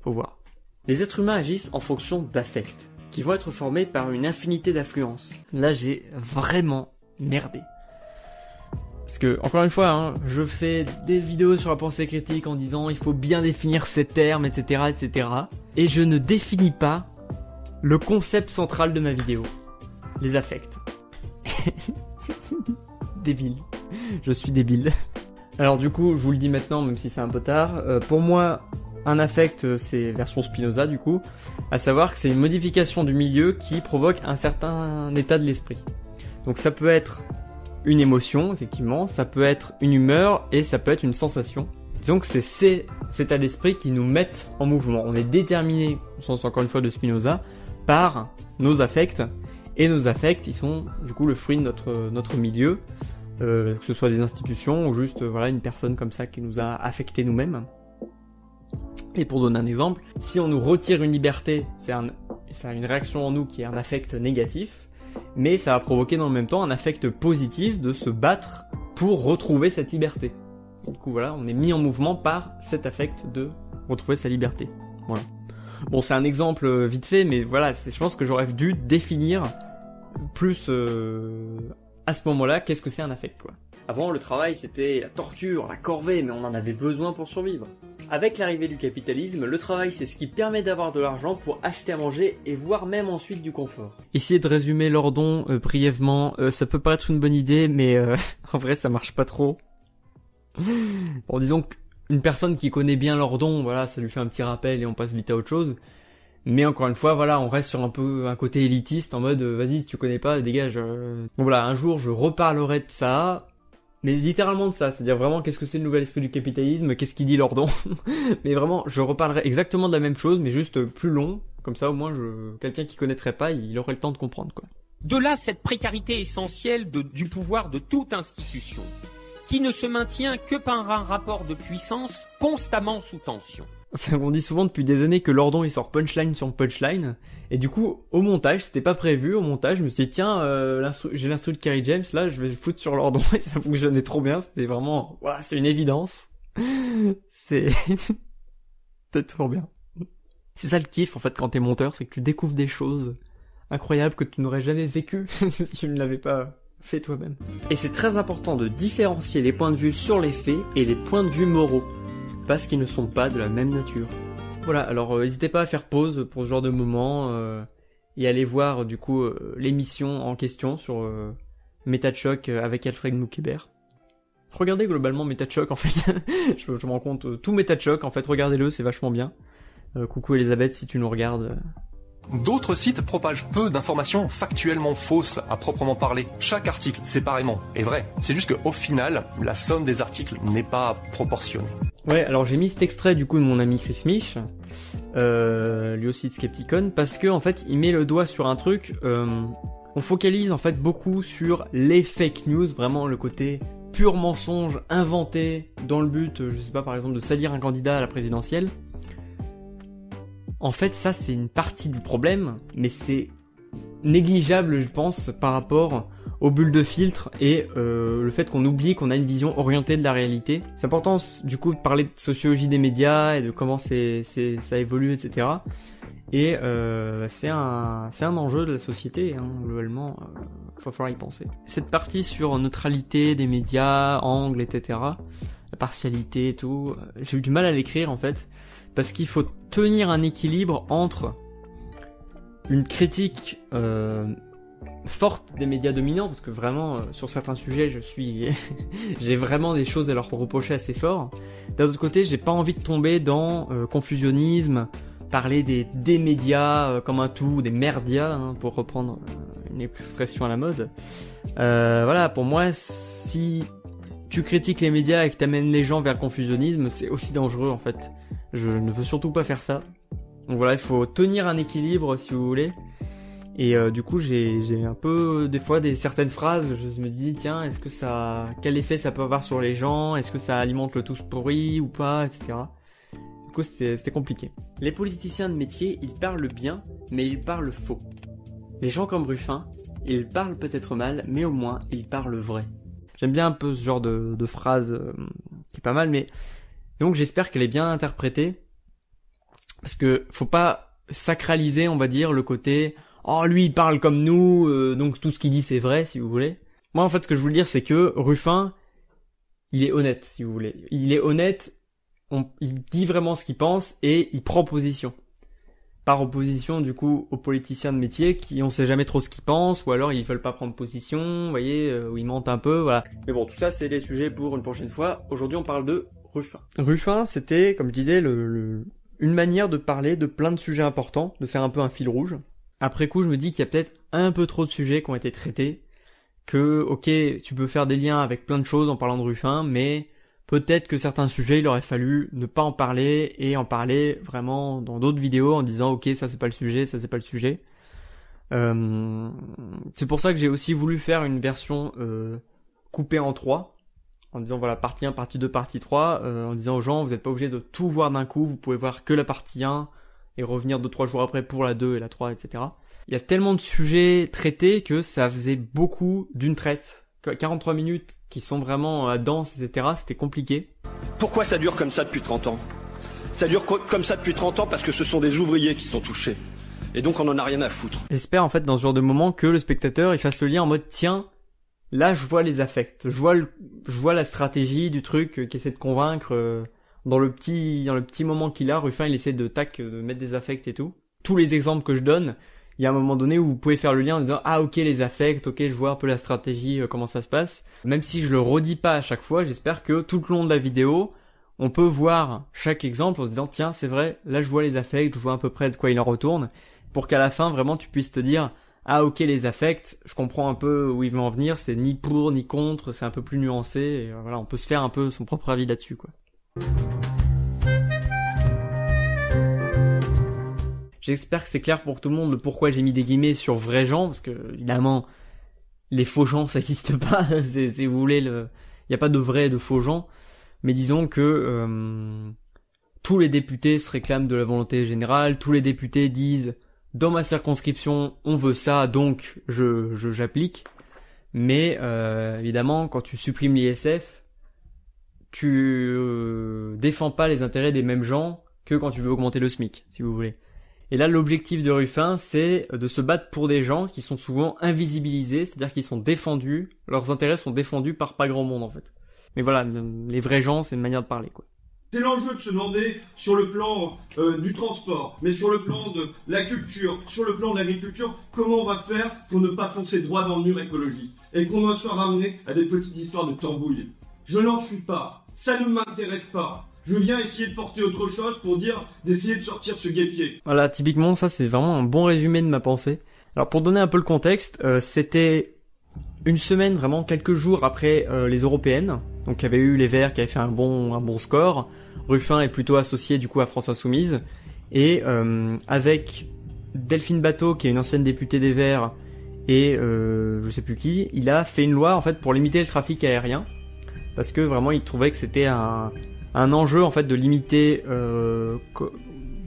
voir. Les êtres humains agissent en fonction d'affects, qui vont être formés par une infinité d'influences. Là, j'ai vraiment merdé. Parce que, encore une fois, hein, je fais des vidéos sur la pensée critique en disant il faut bien définir ces termes, etc., etc. Et je ne définis pas le concept central de ma vidéo. Les affects. Débile. Je suis débile. Alors du coup, je vous le dis maintenant, même si c'est un peu tard, pour moi, un affect, c'est version Spinoza du coup, à savoir que c'est une modification du milieu qui provoque un certain état de l'esprit. Donc ça peut être une émotion, effectivement, ça peut être une humeur et ça peut être une sensation. Disons que c'est cet état d'esprit qui nous mettent en mouvement. On est déterminé, au sens encore une fois de Spinoza, par nos affects, et nos affects, ils sont du coup le fruit de notre milieu, que ce soit des institutions ou juste voilà une personne comme ça qui nous a affectés nous-mêmes. Et pour donner un exemple, si on nous retire une liberté, ça a une réaction en nous qui est un affect négatif, mais ça va provoquer dans le même temps un affect positif de se battre pour retrouver cette liberté. Et du coup voilà, on est mis en mouvement par cet affect de retrouver sa liberté. Voilà. Bon, c'est un exemple vite fait, mais voilà, je pense que j'aurais dû définir plus à ce moment-là qu'est-ce que c'est un affect, quoi. Avant, le travail, c'était la torture, la corvée, mais on en avait besoin pour survivre. Avec l'arrivée du capitalisme, le travail, c'est ce qui permet d'avoir de l'argent pour acheter à manger et voire même ensuite du confort. Essayer de résumer Lordon brièvement, ça peut paraître une bonne idée, mais en vrai, ça marche pas trop. Bon, disons qu'une personne qui connaît bien Lordon, voilà, ça lui fait un petit rappel et on passe vite à autre chose. Mais encore une fois, voilà, on reste sur un peu un côté élitiste, en mode, vas-y, si tu connais pas, dégage. Donc voilà, un jour, je reparlerai de ça. Mais littéralement de ça, c'est-à-dire vraiment qu'est-ce que c'est le nouvel esprit du capitalisme, qu'est-ce qu'il dit Lordon. Mais vraiment, je reparlerai exactement de la même chose, mais juste plus long, comme ça au moins quelqu'un qui connaîtrait pas, il aurait le temps de comprendre, quoi. De là cette précarité essentielle du pouvoir de toute institution, qui ne se maintient que par un rapport de puissance constamment sous tension. On dit souvent depuis des années que Lordon il sort punchline sur punchline, et du coup au montage, c'était pas prévu, au montage je me suis dit tiens, j'ai l'instru de Kerry James, là je vais le foutre sur Lordon, et ça fonctionnait trop bien, c'était vraiment, voilà, c'est une évidence, c'est peut-être trop bien. C'est ça le kiff en fait quand t'es monteur, c'est que tu découvres des choses incroyables que tu n'aurais jamais vécues si tu ne l'avais pas fait toi-même. Et c'est très important de différencier les points de vue sur les faits et les points de vue moraux, parce qu'ils ne sont pas de la même nature. Voilà, alors n'hésitez pas à faire pause pour ce genre de moment et aller voir du coup l'émission en question sur Méta de Choc avec Alfred Moukébert. Regardez globalement Méta de Choc en fait, je me rends compte, tout Méta de Choc en fait, regardez-le, c'est vachement bien. Coucou Elisabeth si tu nous regardes. D'autres sites propagent peu d'informations factuellement fausses à proprement parler. Chaque article, séparément, est vrai. C'est juste qu'au final, la somme des articles n'est pas proportionnée. Ouais, alors j'ai mis cet extrait du coup de mon ami Chris Mich, lui aussi de Skepticon, parce que en fait il met le doigt sur un truc, on focalise en fait beaucoup sur les fake news, vraiment le côté pur mensonge inventé dans le but, je sais pas par exemple de salir un candidat à la présidentielle. En fait, ça, c'est une partie du problème, mais c'est négligeable, je pense, par rapport aux bulles de filtre et le fait qu'on oublie qu'on a une vision orientée de la réalité. C'est important, du coup, de parler de sociologie des médias et de comment ça évolue, etc. Et c'est un enjeu de la société, hein, globalement, il va falloir y penser. Cette partie sur neutralité des médias, angle, etc., la partialité et tout, j'ai eu du mal à l'écrire, en fait, parce qu'il faut tenir un équilibre entre une critique forte des médias dominants, parce que vraiment sur certains sujets j'ai vraiment des choses à leur reprocher assez fort. D'un autre côté, j'ai pas envie de tomber dans confusionnisme, parler des médias comme un tout, des merdias, hein, pour reprendre une expression à la mode. Voilà, pour moi, si tu critiques les médias et que t'amènes les gens vers le confusionnisme, c'est aussi dangereux en fait. Je ne veux surtout pas faire ça. Donc voilà, il faut tenir un équilibre si vous voulez. Et du coup, j'ai un peu des fois certaines phrases, je me dis tiens, quel effet ça peut avoir sur les gens, est-ce que ça alimente le tous pourri ou pas, etc. Du coup, c'était compliqué. Les politiciens de métier, ils parlent bien, mais ils parlent faux. Les gens comme Ruffin, ils parlent peut-être mal, mais au moins ils parlent vrai. J'aime bien un peu ce genre de phrase qui est pas mal, mais donc j'espère qu'elle est bien interprétée, parce que faut pas sacraliser, on va dire, le côté oh lui il parle comme nous, donc tout ce qu'il dit c'est vrai, si vous voulez. Moi en fait ce que je voulais dire c'est que Ruffin, il est honnête, si vous voulez. Il est honnête, il dit vraiment ce qu'il pense et il prend position. Par opposition du coup aux politiciens de métier qui on sait jamais trop ce qu'ils pensent, ou alors ils veulent pas prendre position, vous voyez, ou ils mentent un peu, voilà. Mais bon, tout ça c'est des sujets pour une prochaine fois. Aujourd'hui on parle de Ruffin. Ruffin c'était, comme je disais, une manière de parler de plein de sujets importants, de faire un peu un fil rouge. Après coup, je me dis qu'il y a peut-être un peu trop de sujets qui ont été traités, que, ok, tu peux faire des liens avec plein de choses en parlant de Ruffin, mais peut-être que certains sujets, il aurait fallu ne pas en parler et en parler vraiment dans d'autres vidéos en disant, ok, ça c'est pas le sujet, ça c'est pas le sujet. C'est pour ça que j'ai aussi voulu faire une version coupée en 3, en disant voilà, partie 1, partie 2, partie 3, en disant aux gens, vous n'êtes pas obligés de tout voir d'un coup, vous pouvez voir que la partie 1, et revenir 2-3 jours après pour la 2 et la 3, etc. Il y a tellement de sujets traités que ça faisait beaucoup d'une traite. 43 minutes qui sont vraiment denses, etc. C'était compliqué. Pourquoi ça dure comme ça depuis 30 ans? Ça dure comme ça depuis 30 ans parce que ce sont des ouvriers qui sont touchés. Et donc on en a rien à foutre. J'espère en fait dans ce genre de moment que le spectateur il fasse le lien en mode tiens, là je vois les affects, je vois la stratégie du truc qui essaie de convaincre. Dans le petit moment qu'il a, Ruffin il essaie de mettre des affects et tout. Tous les exemples que je donne, il y a un moment donné où vous pouvez faire le lien en disant ah ok les affects, ok je vois un peu la stratégie, comment ça se passe. Même si je le redis pas à chaque fois, j'espère que tout le long de la vidéo, on peut voir chaque exemple en se disant tiens c'est vrai, là je vois les affects, je vois à peu près de quoi il en retourne, pour qu'à la fin vraiment tu puisses te dire ah ok les affects, je comprends un peu où ils vont en venir, c'est ni pour ni contre, c'est un peu plus nuancé, et voilà on peut se faire un peu son propre avis là-dessus quoi. J'espère que c'est clair pour tout le monde de pourquoi j'ai mis des guillemets sur vrais gens, parce que évidemment les faux gens ça n'existe pas, si vous voulez, il n'y a pas de vrais et de faux gens, mais disons que tous les députés se réclament de la volonté générale, tous les députés disent dans ma circonscription on veut ça donc j'applique, mais évidemment quand tu supprimes l'ISF tu défends pas les intérêts des mêmes gens que quand tu veux augmenter le SMIC, si vous voulez. Et là, l'objectif de Ruffin, c'est de se battre pour des gens qui sont souvent invisibilisés, c'est-à-dire qu'ils sont défendus, leurs intérêts sont défendus par pas grand monde, en fait. Mais voilà, les vrais gens, c'est une manière de parler, quoi. C'est l'enjeu de se demander sur le plan du transport, mais sur le plan de la culture, sur le plan de l'agriculture, comment on va faire pour ne pas foncer droit dans le mur écologique et qu'on en soit ramené à des petites histoires de tambouille. Je n'en suis pas, ça ne m'intéresse pas. Je viens essayer de porter autre chose pour dire d'essayer de sortir ce guêpier. Voilà, typiquement, ça c'est vraiment un bon résumé de ma pensée. Alors pour donner un peu le contexte, c'était une semaine, vraiment quelques jours après les européennes. Donc il y avait eu les Verts qui avaient fait un bon score. Ruffin est plutôt associé du coup à France Insoumise. Et avec Delphine Batho, qui est une ancienne députée des Verts, et je sais plus qui, il a fait une loi en fait pour limiter le trafic aérien. Parce que vraiment il trouvait que c'était un enjeu en fait de limiter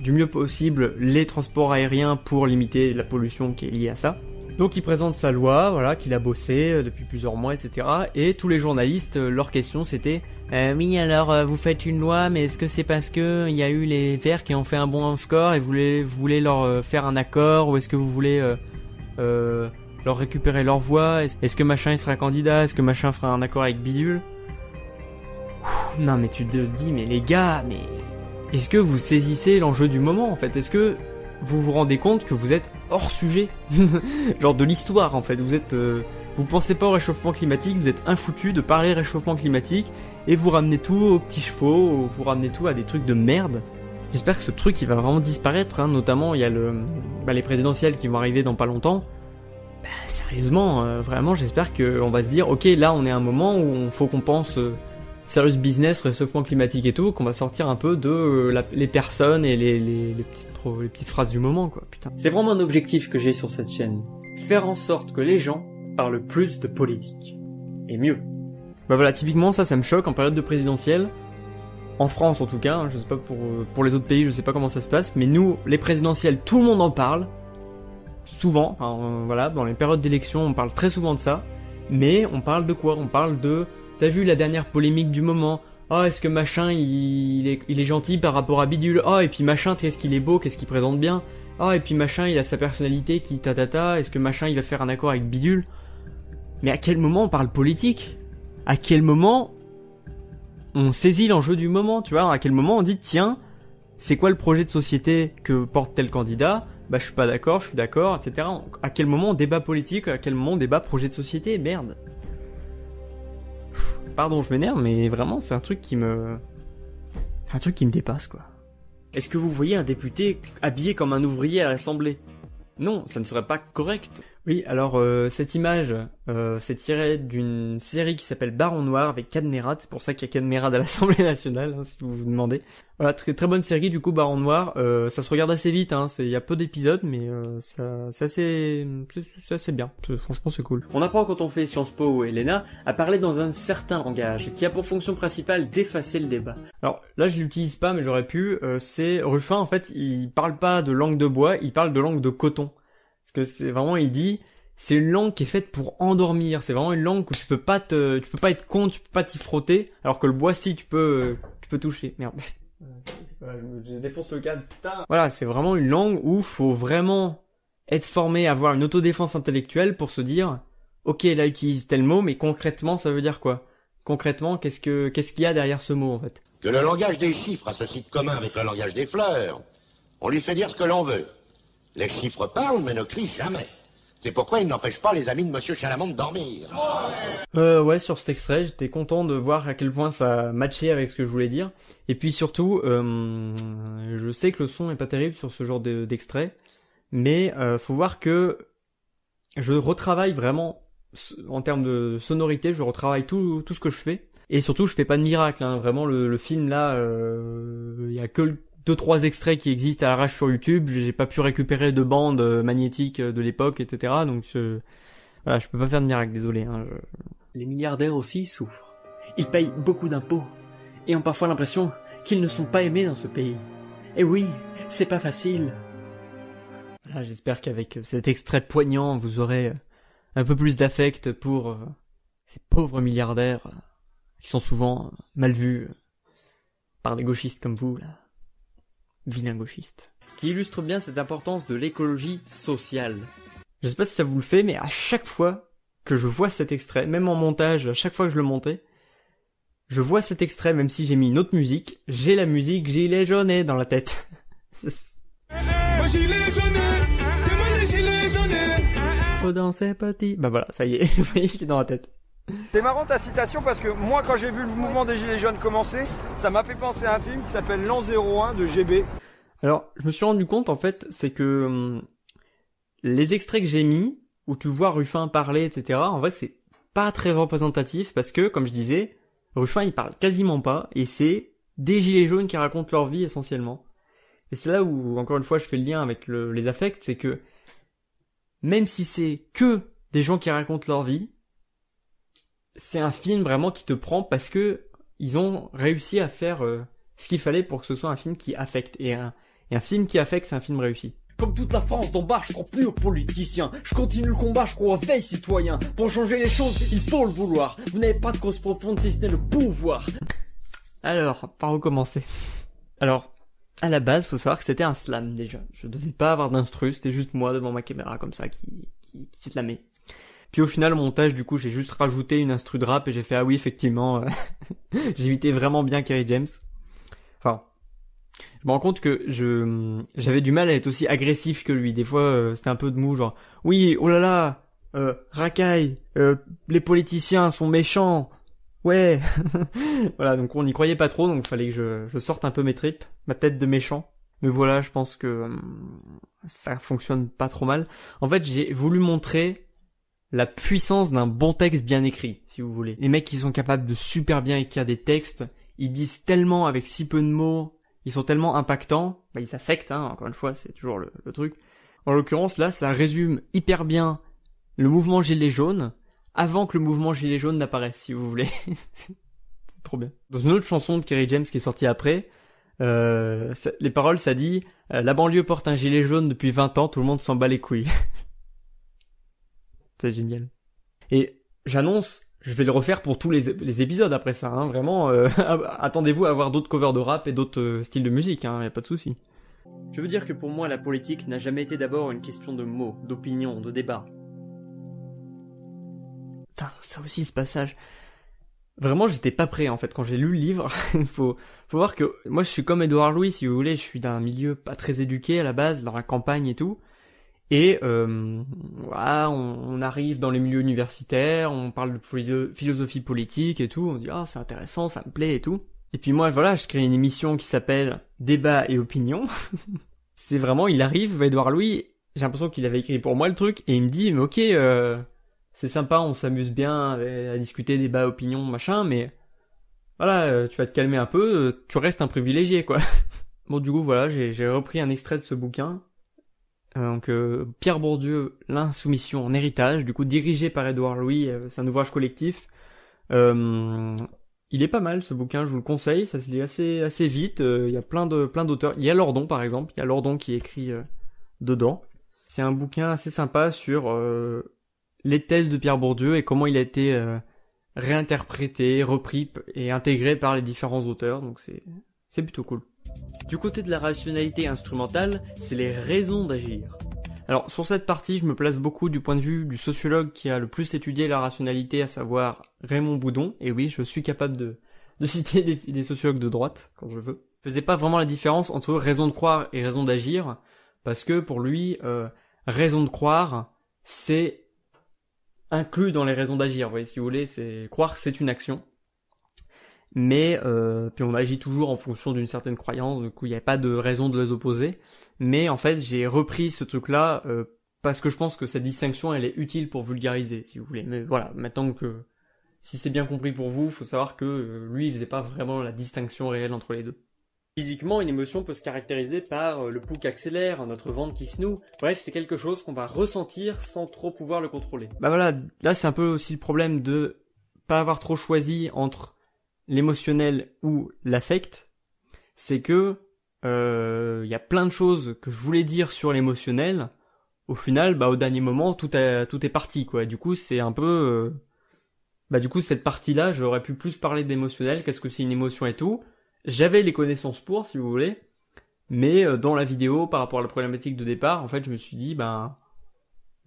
du mieux possible les transports aériens pour limiter la pollution qui est liée à ça. Donc il présente sa loi, voilà, qu'il a bossé depuis plusieurs mois, etc. Et tous les journalistes, leur question c'était oui alors vous faites une loi, mais est-ce que c'est parce que il y a eu les Verts qui ont fait un bon score et vous voulez leur faire un accord, ou est-ce que vous voulez leur récupérer leur voix, est-ce que machin il sera candidat, est-ce que machin fera un accord avec bidule? Non mais tu te dis mais les gars, mais est-ce que vous saisissez l'enjeu du moment en fait? Est-ce que vous vous rendez compte que vous êtes hors sujet genre de l'histoire en fait? Vous pensez pas au réchauffement climatique, vous êtes infoutu de parler réchauffement climatique et vous ramenez tout aux petits chevaux, vous ramenez tout à des trucs de merde. J'espère que ce truc il va vraiment disparaître, hein. Notamment il y a les présidentielles qui vont arriver dans pas longtemps. Sérieusement, vraiment j'espère qu'on va se dire ok là on est à un moment où il faut qu'on pense serious business, réchauffement climatique et tout, qu'on va sortir un peu de les personnes et les petites phrases du moment, quoi, putain. C'est vraiment un objectif que j'ai sur cette chaîne. Faire en sorte que les gens parlent plus de politique. Et mieux. Bah voilà, typiquement ça me choque en période de présidentielle. En France en tout cas, hein, je sais pas pour les autres pays, je sais pas comment ça se passe, mais nous, les présidentielles, tout le monde en parle. Souvent, voilà, dans les périodes d'élection, on parle très souvent de ça. Mais on parle de quoi? On parle de... T'as vu la dernière polémique du moment? Oh, est-ce que machin, il est gentil par rapport à bidule? Oh, et puis machin, qu'est-ce qu'il est beau, qu'est-ce qu'il présente bien? Oh, et puis machin, il a sa personnalité qui ta. Est-ce que machin, il va faire un accord avec bidule? Mais à quel moment on parle politique? À quel moment on saisit l'enjeu du moment, tu vois? À quel moment on dit, tiens, c'est quoi le projet de société que porte tel candidat? Bah, je suis pas d'accord, je suis d'accord, etc. À quel moment on débat politique? À quel moment on débat projet de société? Merde. Pardon, je m'énerve, mais vraiment, c'est un truc qui me dépasse, quoi. Est-ce que vous voyez un député habillé comme un ouvrier à l'Assemblée? Non, ça ne serait pas correct. Oui, alors cette image, c'est tiré d'une série qui s'appelle Baron Noir avec Cadmerade, c'est pour ça qu'il y a Cadmerade à l'Assemblée nationale, hein, si vous vous demandez. Voilà, très très bonne série du coup, Baron Noir, ça se regarde assez vite, hein, il y a peu d'épisodes, mais c'est assez bien, franchement c'est cool. On apprend quand on fait Sciences Po ou Elena à parler dans un certain langage, qui a pour fonction principale d'effacer le débat. Alors là je l'utilise pas, mais j'aurais pu, c'est Ruffin en fait, il parle pas de langue de bois, il parle de langue de coton. Parce que c'est vraiment, il dit, c'est une langue qui est faite pour endormir. C'est vraiment une langue où tu peux pas être con, tu peux pas t'y frotter. Alors que le bois, si, tu peux toucher. Merde. Je défonce le cadre, putain. Voilà, c'est vraiment une langue où faut vraiment être formé, avoir une autodéfense intellectuelle pour se dire, ok, là, utilise tel mot, mais concrètement, ça veut dire quoi? Concrètement, qu'est-ce qu'il y a derrière ce mot, en fait? Que le langage des chiffres a ce site commun avec le langage des fleurs. On lui fait dire ce que l'on veut. Les chiffres parlent, mais ne crient jamais. C'est pourquoi ils n'empêchent pas les amis de Monsieur Chalamont de dormir. Ouais, sur cet extrait, j'étais content de voir à quel point ça matchait avec ce que je voulais dire. Et puis surtout, je sais que le son est pas terrible sur ce genre d'extrait, mais faut voir que je retravaille vraiment, en termes de sonorité, je retravaille tout ce que je fais. Et surtout, je fais pas de miracle, hein. Vraiment, le film là, y a que 2-3 extraits qui existent à l'arrache sur YouTube, j'ai pas pu récupérer de bandes magnétiques de l'époque, etc. Donc voilà, je peux pas faire de miracle, désolé. Hein, Les milliardaires aussi souffrent. Ils payent beaucoup d'impôts et ont parfois l'impression qu'ils ne sont pas aimés dans ce pays. Et oui, c'est pas facile. Voilà, j'espère qu'avec cet extrait poignant, vous aurez un peu plus d'affect pour ces pauvres milliardaires qui sont souvent mal vus par des gauchistes comme vous, là. Vilain gauchiste. Qui illustre bien cette importance de l'écologie sociale. Je sais pas si ça vous le fait, mais à chaque fois que je vois cet extrait, même en montage, à chaque fois que je le montais, je vois cet extrait, même si j'ai mis une autre musique, j'ai la musique Gilet jaune dans la tête. Faut danser petit. Bah voilà, ça y est, vous voyez, je l'ai dans la tête. C'est marrant ta citation parce que moi quand j'ai vu le mouvement des Gilets jaunes commencer, ça m'a fait penser à un film qui s'appelle L'An 01 de GB. Alors, je me suis rendu compte en fait, c'est que les extraits que j'ai mis, où tu vois Ruffin parler, etc., en vrai c'est pas très représentatif parce que, comme je disais, Ruffin il parle quasiment pas et c'est des Gilets jaunes qui racontent leur vie essentiellement. Et c'est là où, encore une fois, je fais le lien avec les affects, c'est que même si c'est que des gens qui racontent leur vie, c'est un film vraiment qui te prend parce que ils ont réussi à faire ce qu'il fallait pour que ce soit un film qui affecte. Et un film qui affecte, c'est un film réussi. Comme toute la France d'en bas, je crois plus aux politiciens. Je continue le combat, je crois aux veilles citoyens. Pour changer les choses, il faut le vouloir. Vous n'avez pas de cause profonde si ce n'est le pouvoir. Alors, par où commencer? Alors, à la base, faut savoir que c'était un slam déjà. Je devais pas avoir d'instru, c'était juste moi devant ma caméra comme ça qui slamait. Puis au final, au montage, du coup, j'ai juste rajouté une instru de rap et j'ai fait, ah oui, effectivement, j'imitais vraiment bien Kerry James. Enfin, je me rends compte que j'avais du mal à être aussi agressif que lui. Des fois, c'était un peu de mou, genre, oui, oh là là, racaille, les politiciens sont méchants, ouais. Voilà, donc on n'y croyait pas trop, donc il fallait que je sorte un peu mes tripes, ma tête de méchant. Mais voilà, je pense que ça fonctionne pas trop mal. En fait, j'ai voulu montrer la puissance d'un bon texte bien écrit, si vous voulez. Les mecs qui sont capables de super bien écrire des textes, ils disent tellement avec si peu de mots, ils sont tellement impactants, bah ils affectent, hein, encore une fois, c'est toujours le truc. En l'occurrence, là, ça résume hyper bien le mouvement Gilets jaunes, avant que le mouvement Gilets jaunes n'apparaisse, si vous voulez. C'est trop bien. Dans une autre chanson de Kerry James qui est sortie après, les paroles, ça dit « La banlieue porte un gilet jaune depuis 20 ans, tout le monde s'en bat les couilles. » C'est génial. Et j'annonce, je vais le refaire pour tous les épisodes après ça, hein, vraiment. Attendez-vous à avoir d'autres covers de rap et d'autres styles de musique, hein, y a pas de souci. Je veux dire que pour moi, la politique n'a jamais été d'abord une question de mots, d'opinion, de débat. Putain, ça aussi, ce passage. Vraiment, j'étais pas prêt, en fait, quand j'ai lu le livre. faut voir que moi, je suis comme Édouard Louis, si vous voulez, je suis d'un milieu pas très éduqué à la base, dans la campagne et tout. Et voilà, on arrive dans les milieux universitaires, on parle de philosophie politique et tout, on dit « Ah, c'est intéressant, ça me plaît et tout ». Et puis moi, voilà, je crée une émission qui s'appelle « Débat et opinion ». C'est vraiment, il arrive, Édouard Louis, j'ai l'impression qu'il avait écrit pour moi le truc, et il me dit « Mais ok, c'est sympa, on s'amuse bien à discuter, débat, opinion, machin, mais voilà, tu vas te calmer un peu, tu restes un privilégié, quoi. » Bon, du coup, voilà, j'ai repris un extrait de ce bouquin. Donc Pierre Bourdieu, l'insoumission en héritage, du coup dirigé par Édouard Louis, c'est un ouvrage collectif. Il est pas mal ce bouquin, je vous le conseille, ça se lit assez vite, il y a plein d'auteurs. Il y a Lordon par exemple, il y a Lordon qui écrit dedans. C'est un bouquin assez sympa sur les thèses de Pierre Bourdieu et comment il a été réinterprété, repris et intégré par les différents auteurs, donc c'est plutôt cool. Du côté de la rationalité instrumentale, c'est les raisons d'agir. Alors, sur cette partie, je me place beaucoup du point de vue du sociologue qui a le plus étudié la rationalité, à savoir Raymond Boudon. Et oui, je suis capable de citer des sociologues de droite, quand je veux. Il faisait pas vraiment la différence entre raison de croire et raison d'agir, parce que pour lui, raison de croire, c'est inclus dans les raisons d'agir. Vous voyez, si vous voulez, croire, c'est une action. Mais puis on agit toujours en fonction d'une certaine croyance, du coup il n'y a pas de raison de les opposer. Mais en fait j'ai repris ce truc-là parce que je pense que cette distinction elle est utile pour vulgariser, si vous voulez. Mais voilà, maintenant que si c'est bien compris pour vous, faut savoir que lui il faisait pas vraiment la distinction réelle entre les deux. Physiquement, une émotion peut se caractériser par le pouls qui accélère, notre ventre qui se noue. Bref, c'est quelque chose qu'on va ressentir sans trop pouvoir le contrôler. Bah voilà, là c'est un peu aussi le problème de pas avoir trop choisi entre l'émotionnel ou l'affect, c'est que y a plein de choses que je voulais dire sur l'émotionnel. Au final, au dernier moment, tout est parti, quoi. Du coup, c'est un peu, du coup, cette partie-là, j'aurais pu plus parler d'émotionnel, qu'est-ce que c'est une émotion et tout. J'avais les connaissances pour, si vous voulez, mais dans la vidéo, par rapport à la problématique de départ, en fait, je me suis dit,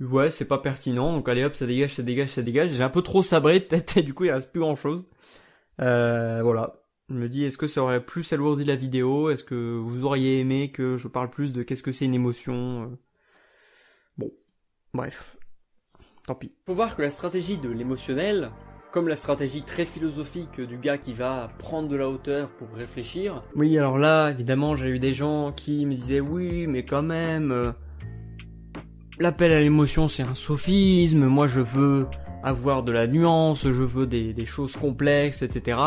ouais, c'est pas pertinent, donc allez hop, ça dégage. J'ai un peu trop sabré, peut-être, et du coup, il reste plus grand-chose. Voilà. Je me dis, est-ce que ça aurait plus alourdi la vidéo? Est-ce que vous auriez aimé que je parle plus de qu'est-ce que c'est une émotion? Bon. Bref. Tant pis. Faut voir que la stratégie de l'émotionnel, comme la stratégie très philosophique du gars qui va prendre de la hauteur pour réfléchir. Oui, alors là, évidemment, j'ai eu des gens qui me disaient, oui, mais quand même, l'appel à l'émotion, c'est un sophisme, moi je veux avoir de la nuance, je veux des choses complexes, etc.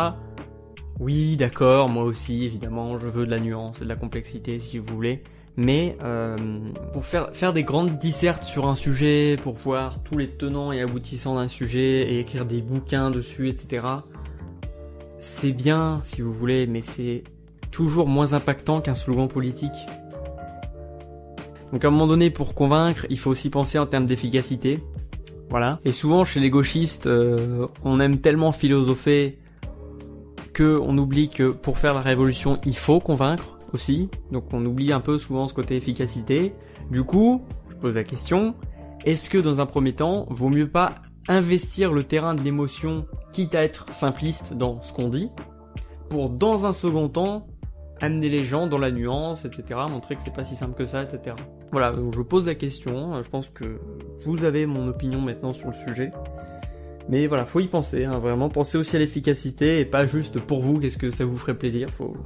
Oui, d'accord, moi aussi, évidemment, je veux de la nuance et de la complexité, si vous voulez. Mais pour faire des grandes dissertes sur un sujet, pour voir tous les tenants et aboutissants d'un sujet et écrire des bouquins dessus, etc. C'est bien, si vous voulez, mais c'est toujours moins impactant qu'un slogan politique. Donc à un moment donné, pour convaincre, il faut aussi penser en termes d'efficacité. Voilà. Et souvent chez les gauchistes, on aime tellement philosopher que on oublie que pour faire la révolution, il faut convaincre aussi. Donc on oublie un peu souvent ce côté efficacité. Du coup, je pose la question, est-ce que dans un premier temps, vaut mieux pas investir le terrain de l'émotion, quitte à être simpliste dans ce qu'on dit, pour dans un second temps, amener les gens dans la nuance, etc., montrer que c'est pas si simple que ça, etc. Voilà, donc je pose la question, je pense que vous avez mon opinion maintenant sur le sujet. Mais voilà, faut y penser, vraiment, pensez aussi à l'efficacité et pas juste pour vous, qu'est-ce que ça vous ferait plaisir, faut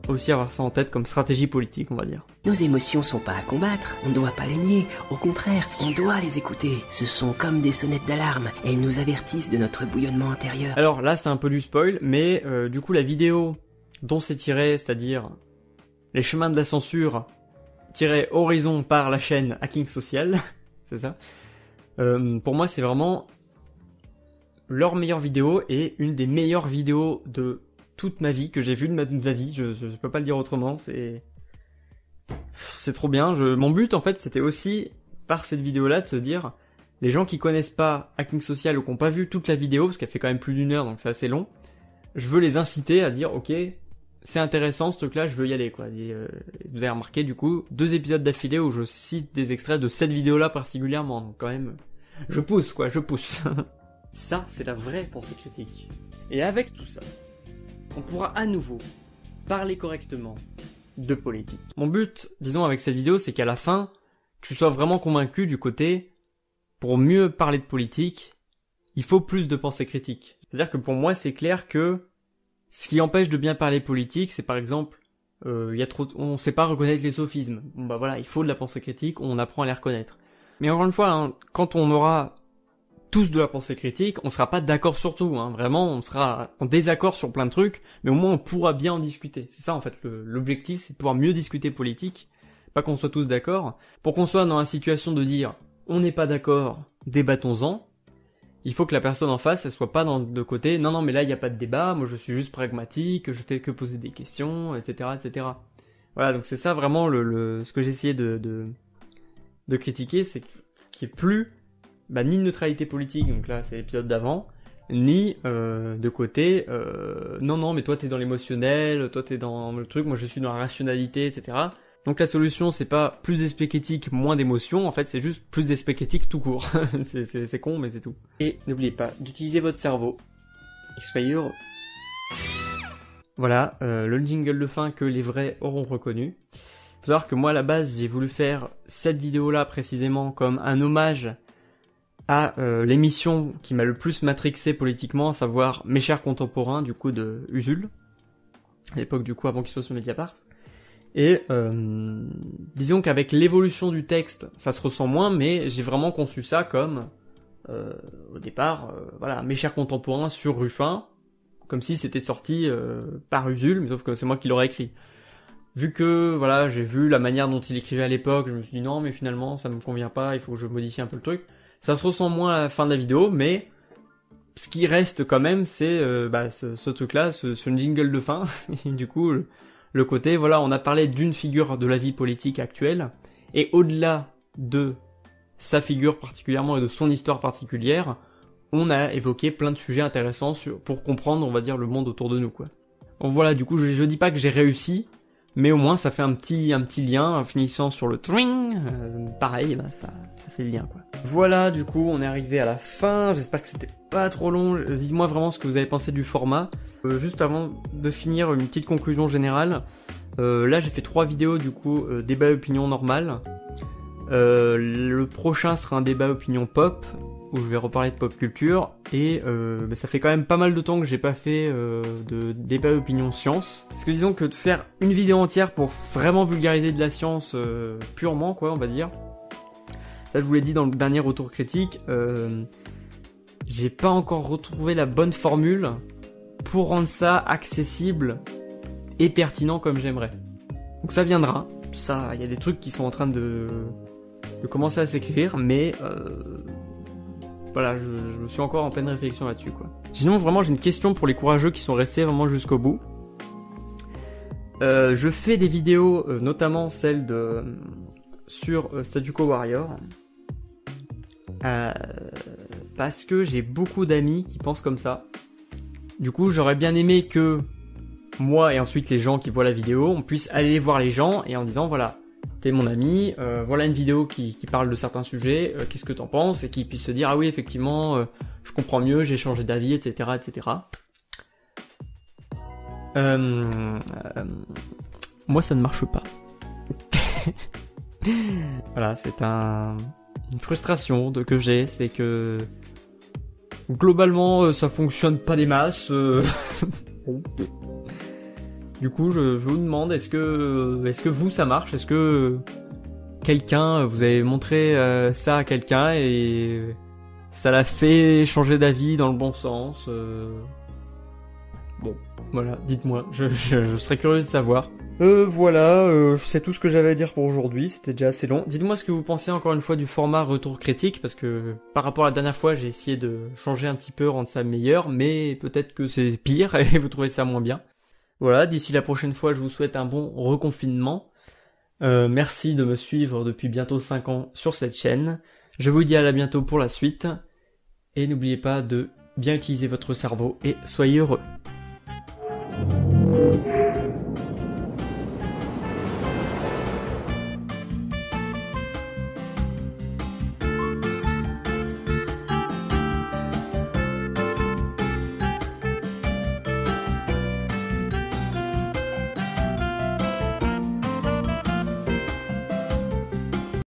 aussi avoir ça en tête comme stratégie politique, on va dire. Nos émotions sont pas à combattre, on ne doit pas les nier, au contraire, on doit les écouter. Ce sont comme des sonnettes d'alarme, elles nous avertissent de notre bouillonnement intérieur. Alors là, c'est un peu du spoil, mais du coup, la vidéo dont c'est tiré, c'est-à-dire les chemins de la censure, tiré Horizon par la chaîne Hacking Social, c'est ça. Pour moi, c'est vraiment leur meilleure vidéo et une des meilleures vidéos de toute ma vie, que j'ai vue de ma vie, je peux pas le dire autrement, c'est trop bien. Mon but, en fait, c'était aussi, par cette vidéo-là, de se dire, les gens qui connaissent pas Hacking Social ou qui ont pas vu toute la vidéo, parce qu'elle fait quand même plus d'1 heure, donc c'est assez long, je veux les inciter à dire, ok, c'est intéressant ce truc-là, je veux y aller, quoi. Et, vous avez remarqué, du coup, 2 épisodes d'affilée où je cite des extraits de cette vidéo-là particulièrement, donc quand même, je pousse. Ça, c'est la vraie pensée critique. Et avec tout ça, on pourra à nouveau parler correctement de politique. Mon but, disons, avec cette vidéo, c'est qu'à la fin, tu sois vraiment convaincu du côté, pour mieux parler de politique, il faut plus de pensée critique. C'est-à-dire que pour moi, c'est clair que ce qui empêche de bien parler politique, c'est par exemple, on sait pas reconnaître les sophismes. Bon bah voilà, il faut de la pensée critique, on apprend à les reconnaître. Mais encore une fois, hein, quand on aura tous de la pensée critique, on sera pas d'accord sur tout, hein. Vraiment, on sera en désaccord sur plein de trucs, mais au moins on pourra bien en discuter. C'est ça en fait, l'objectif, c'est de pouvoir mieux discuter politique, pas qu'on soit tous d'accord. Pour qu'on soit dans la situation de dire, on n'est pas d'accord, débattons-en, il faut que la personne en face, elle soit pas de côté, non mais là il y a pas de débat, moi je suis juste pragmatique, je fais que poser des questions, etc., etc. Voilà, donc c'est ça vraiment ce que j'essayais de critiquer, c'est qu'il n'y ait plus ni de neutralité politique, donc là c'est l'épisode d'avant, ni de côté, non mais toi t'es dans l'émotionnel, toi t'es dans le truc, moi je suis dans la rationalité, etc. Donc la solution c'est pas plus d'espéquétique, moins d'émotion, en fait c'est juste plus d'espéquétique tout court. c'est con mais c'est tout. Et n'oubliez pas d'utiliser votre cerveau, et soyez heureux. Voilà, le jingle de fin que les vrais auront reconnu. Faut savoir que moi à la base j'ai voulu faire cette vidéo là précisément comme un hommage à l'émission qui m'a le plus matrixé politiquement, à savoir Mes chers contemporains, du coup de Usul, à l'époque du coup avant qu'il soit sur Mediapart. Et disons qu'avec l'évolution du texte, ça se ressent moins, mais j'ai vraiment conçu ça comme, au départ, voilà, Mes chers contemporains sur Ruffin, comme si c'était sorti par Usul, mais sauf que c'est moi qui l'aurais écrit. Vu que, voilà, j'ai vu la manière dont il écrivait à l'époque, je me suis dit non, mais finalement, ça me convient pas, il faut que je modifie un peu le truc. Ça se ressent moins à la fin de la vidéo, mais ce qui reste quand même, c'est ce truc-là, ce jingle de fin. Et du coup, le côté, voilà, on a parlé d'une figure de la vie politique actuelle, et au-delà de sa figure particulièrement et de son histoire particulière, on a évoqué plein de sujets intéressants pour comprendre, on va dire, le monde autour de nous, quoi. Bon voilà, du coup, je dis pas que j'ai réussi, mais au moins ça fait un petit lien en finissant sur le tring, pareil, ça fait le lien, quoi. Voilà, du coup on est arrivé à la fin, j'espère que c'était pas trop long, dites-moi vraiment ce que vous avez pensé du format. Juste avant de finir, une petite conclusion générale, là j'ai fait 3 vidéos du coup, débat opinion normal, le prochain sera un débat opinion pop, où je vais reparler de pop culture, et ça fait quand même pas mal de temps que j'ai pas fait de débat opinion science, parce que disons que de faire une vidéo entière pour vraiment vulgariser de la science purement, quoi, on va dire, ça je vous l'ai dit dans le dernier retour critique, j'ai pas encore retrouvé la bonne formule pour rendre ça accessible et pertinent comme j'aimerais. Donc ça viendra, ça, il y a des trucs qui sont en train de commencer à s'écrire, mais voilà, je suis encore en pleine réflexion là-dessus, quoi. Sinon, vraiment, j'ai une question pour les courageux qui sont restés vraiment jusqu'au bout. Je fais des vidéos, notamment celle sur Statu Quo Warrior, parce que j'ai beaucoup d'amis qui pensent comme ça. Du coup, j'aurais bien aimé que moi et ensuite les gens qui voient la vidéo, on puisse aller voir les gens et en disant voilà, t'es mon ami, voilà une vidéo qui parle de certains sujets, qu'est-ce que t'en penses, et qu'ils puissent se dire ah oui effectivement je comprends mieux, j'ai changé d'avis, etc., etc. Moi ça ne marche pas. Voilà, c'est une frustration que j'ai, c'est que globalement ça fonctionne pas des masses. Du coup, je vous demande, est-ce que vous, ça marche? Est-ce que quelqu'un, vous avez montré ça à quelqu'un et ça l'a fait changer d'avis dans le bon sens? Bon, voilà, dites-moi, je serais curieux de savoir. Voilà, c'est tout ce que j'avais à dire pour aujourd'hui, c'était déjà assez long. Dites-moi ce que vous pensez encore une fois du format retour critique, parce que par rapport à la dernière fois, j'ai essayé de changer un petit peu, rendre ça meilleur, mais peut-être que c'est pire et vous trouvez ça moins bien. Voilà, d'ici la prochaine fois, je vous souhaite un bon reconfinement. Merci de me suivre depuis bientôt 5 ans sur cette chaîne. Je vous dis à la bientôt pour la suite. Et n'oubliez pas de bien utiliser votre cerveau et soyez heureux.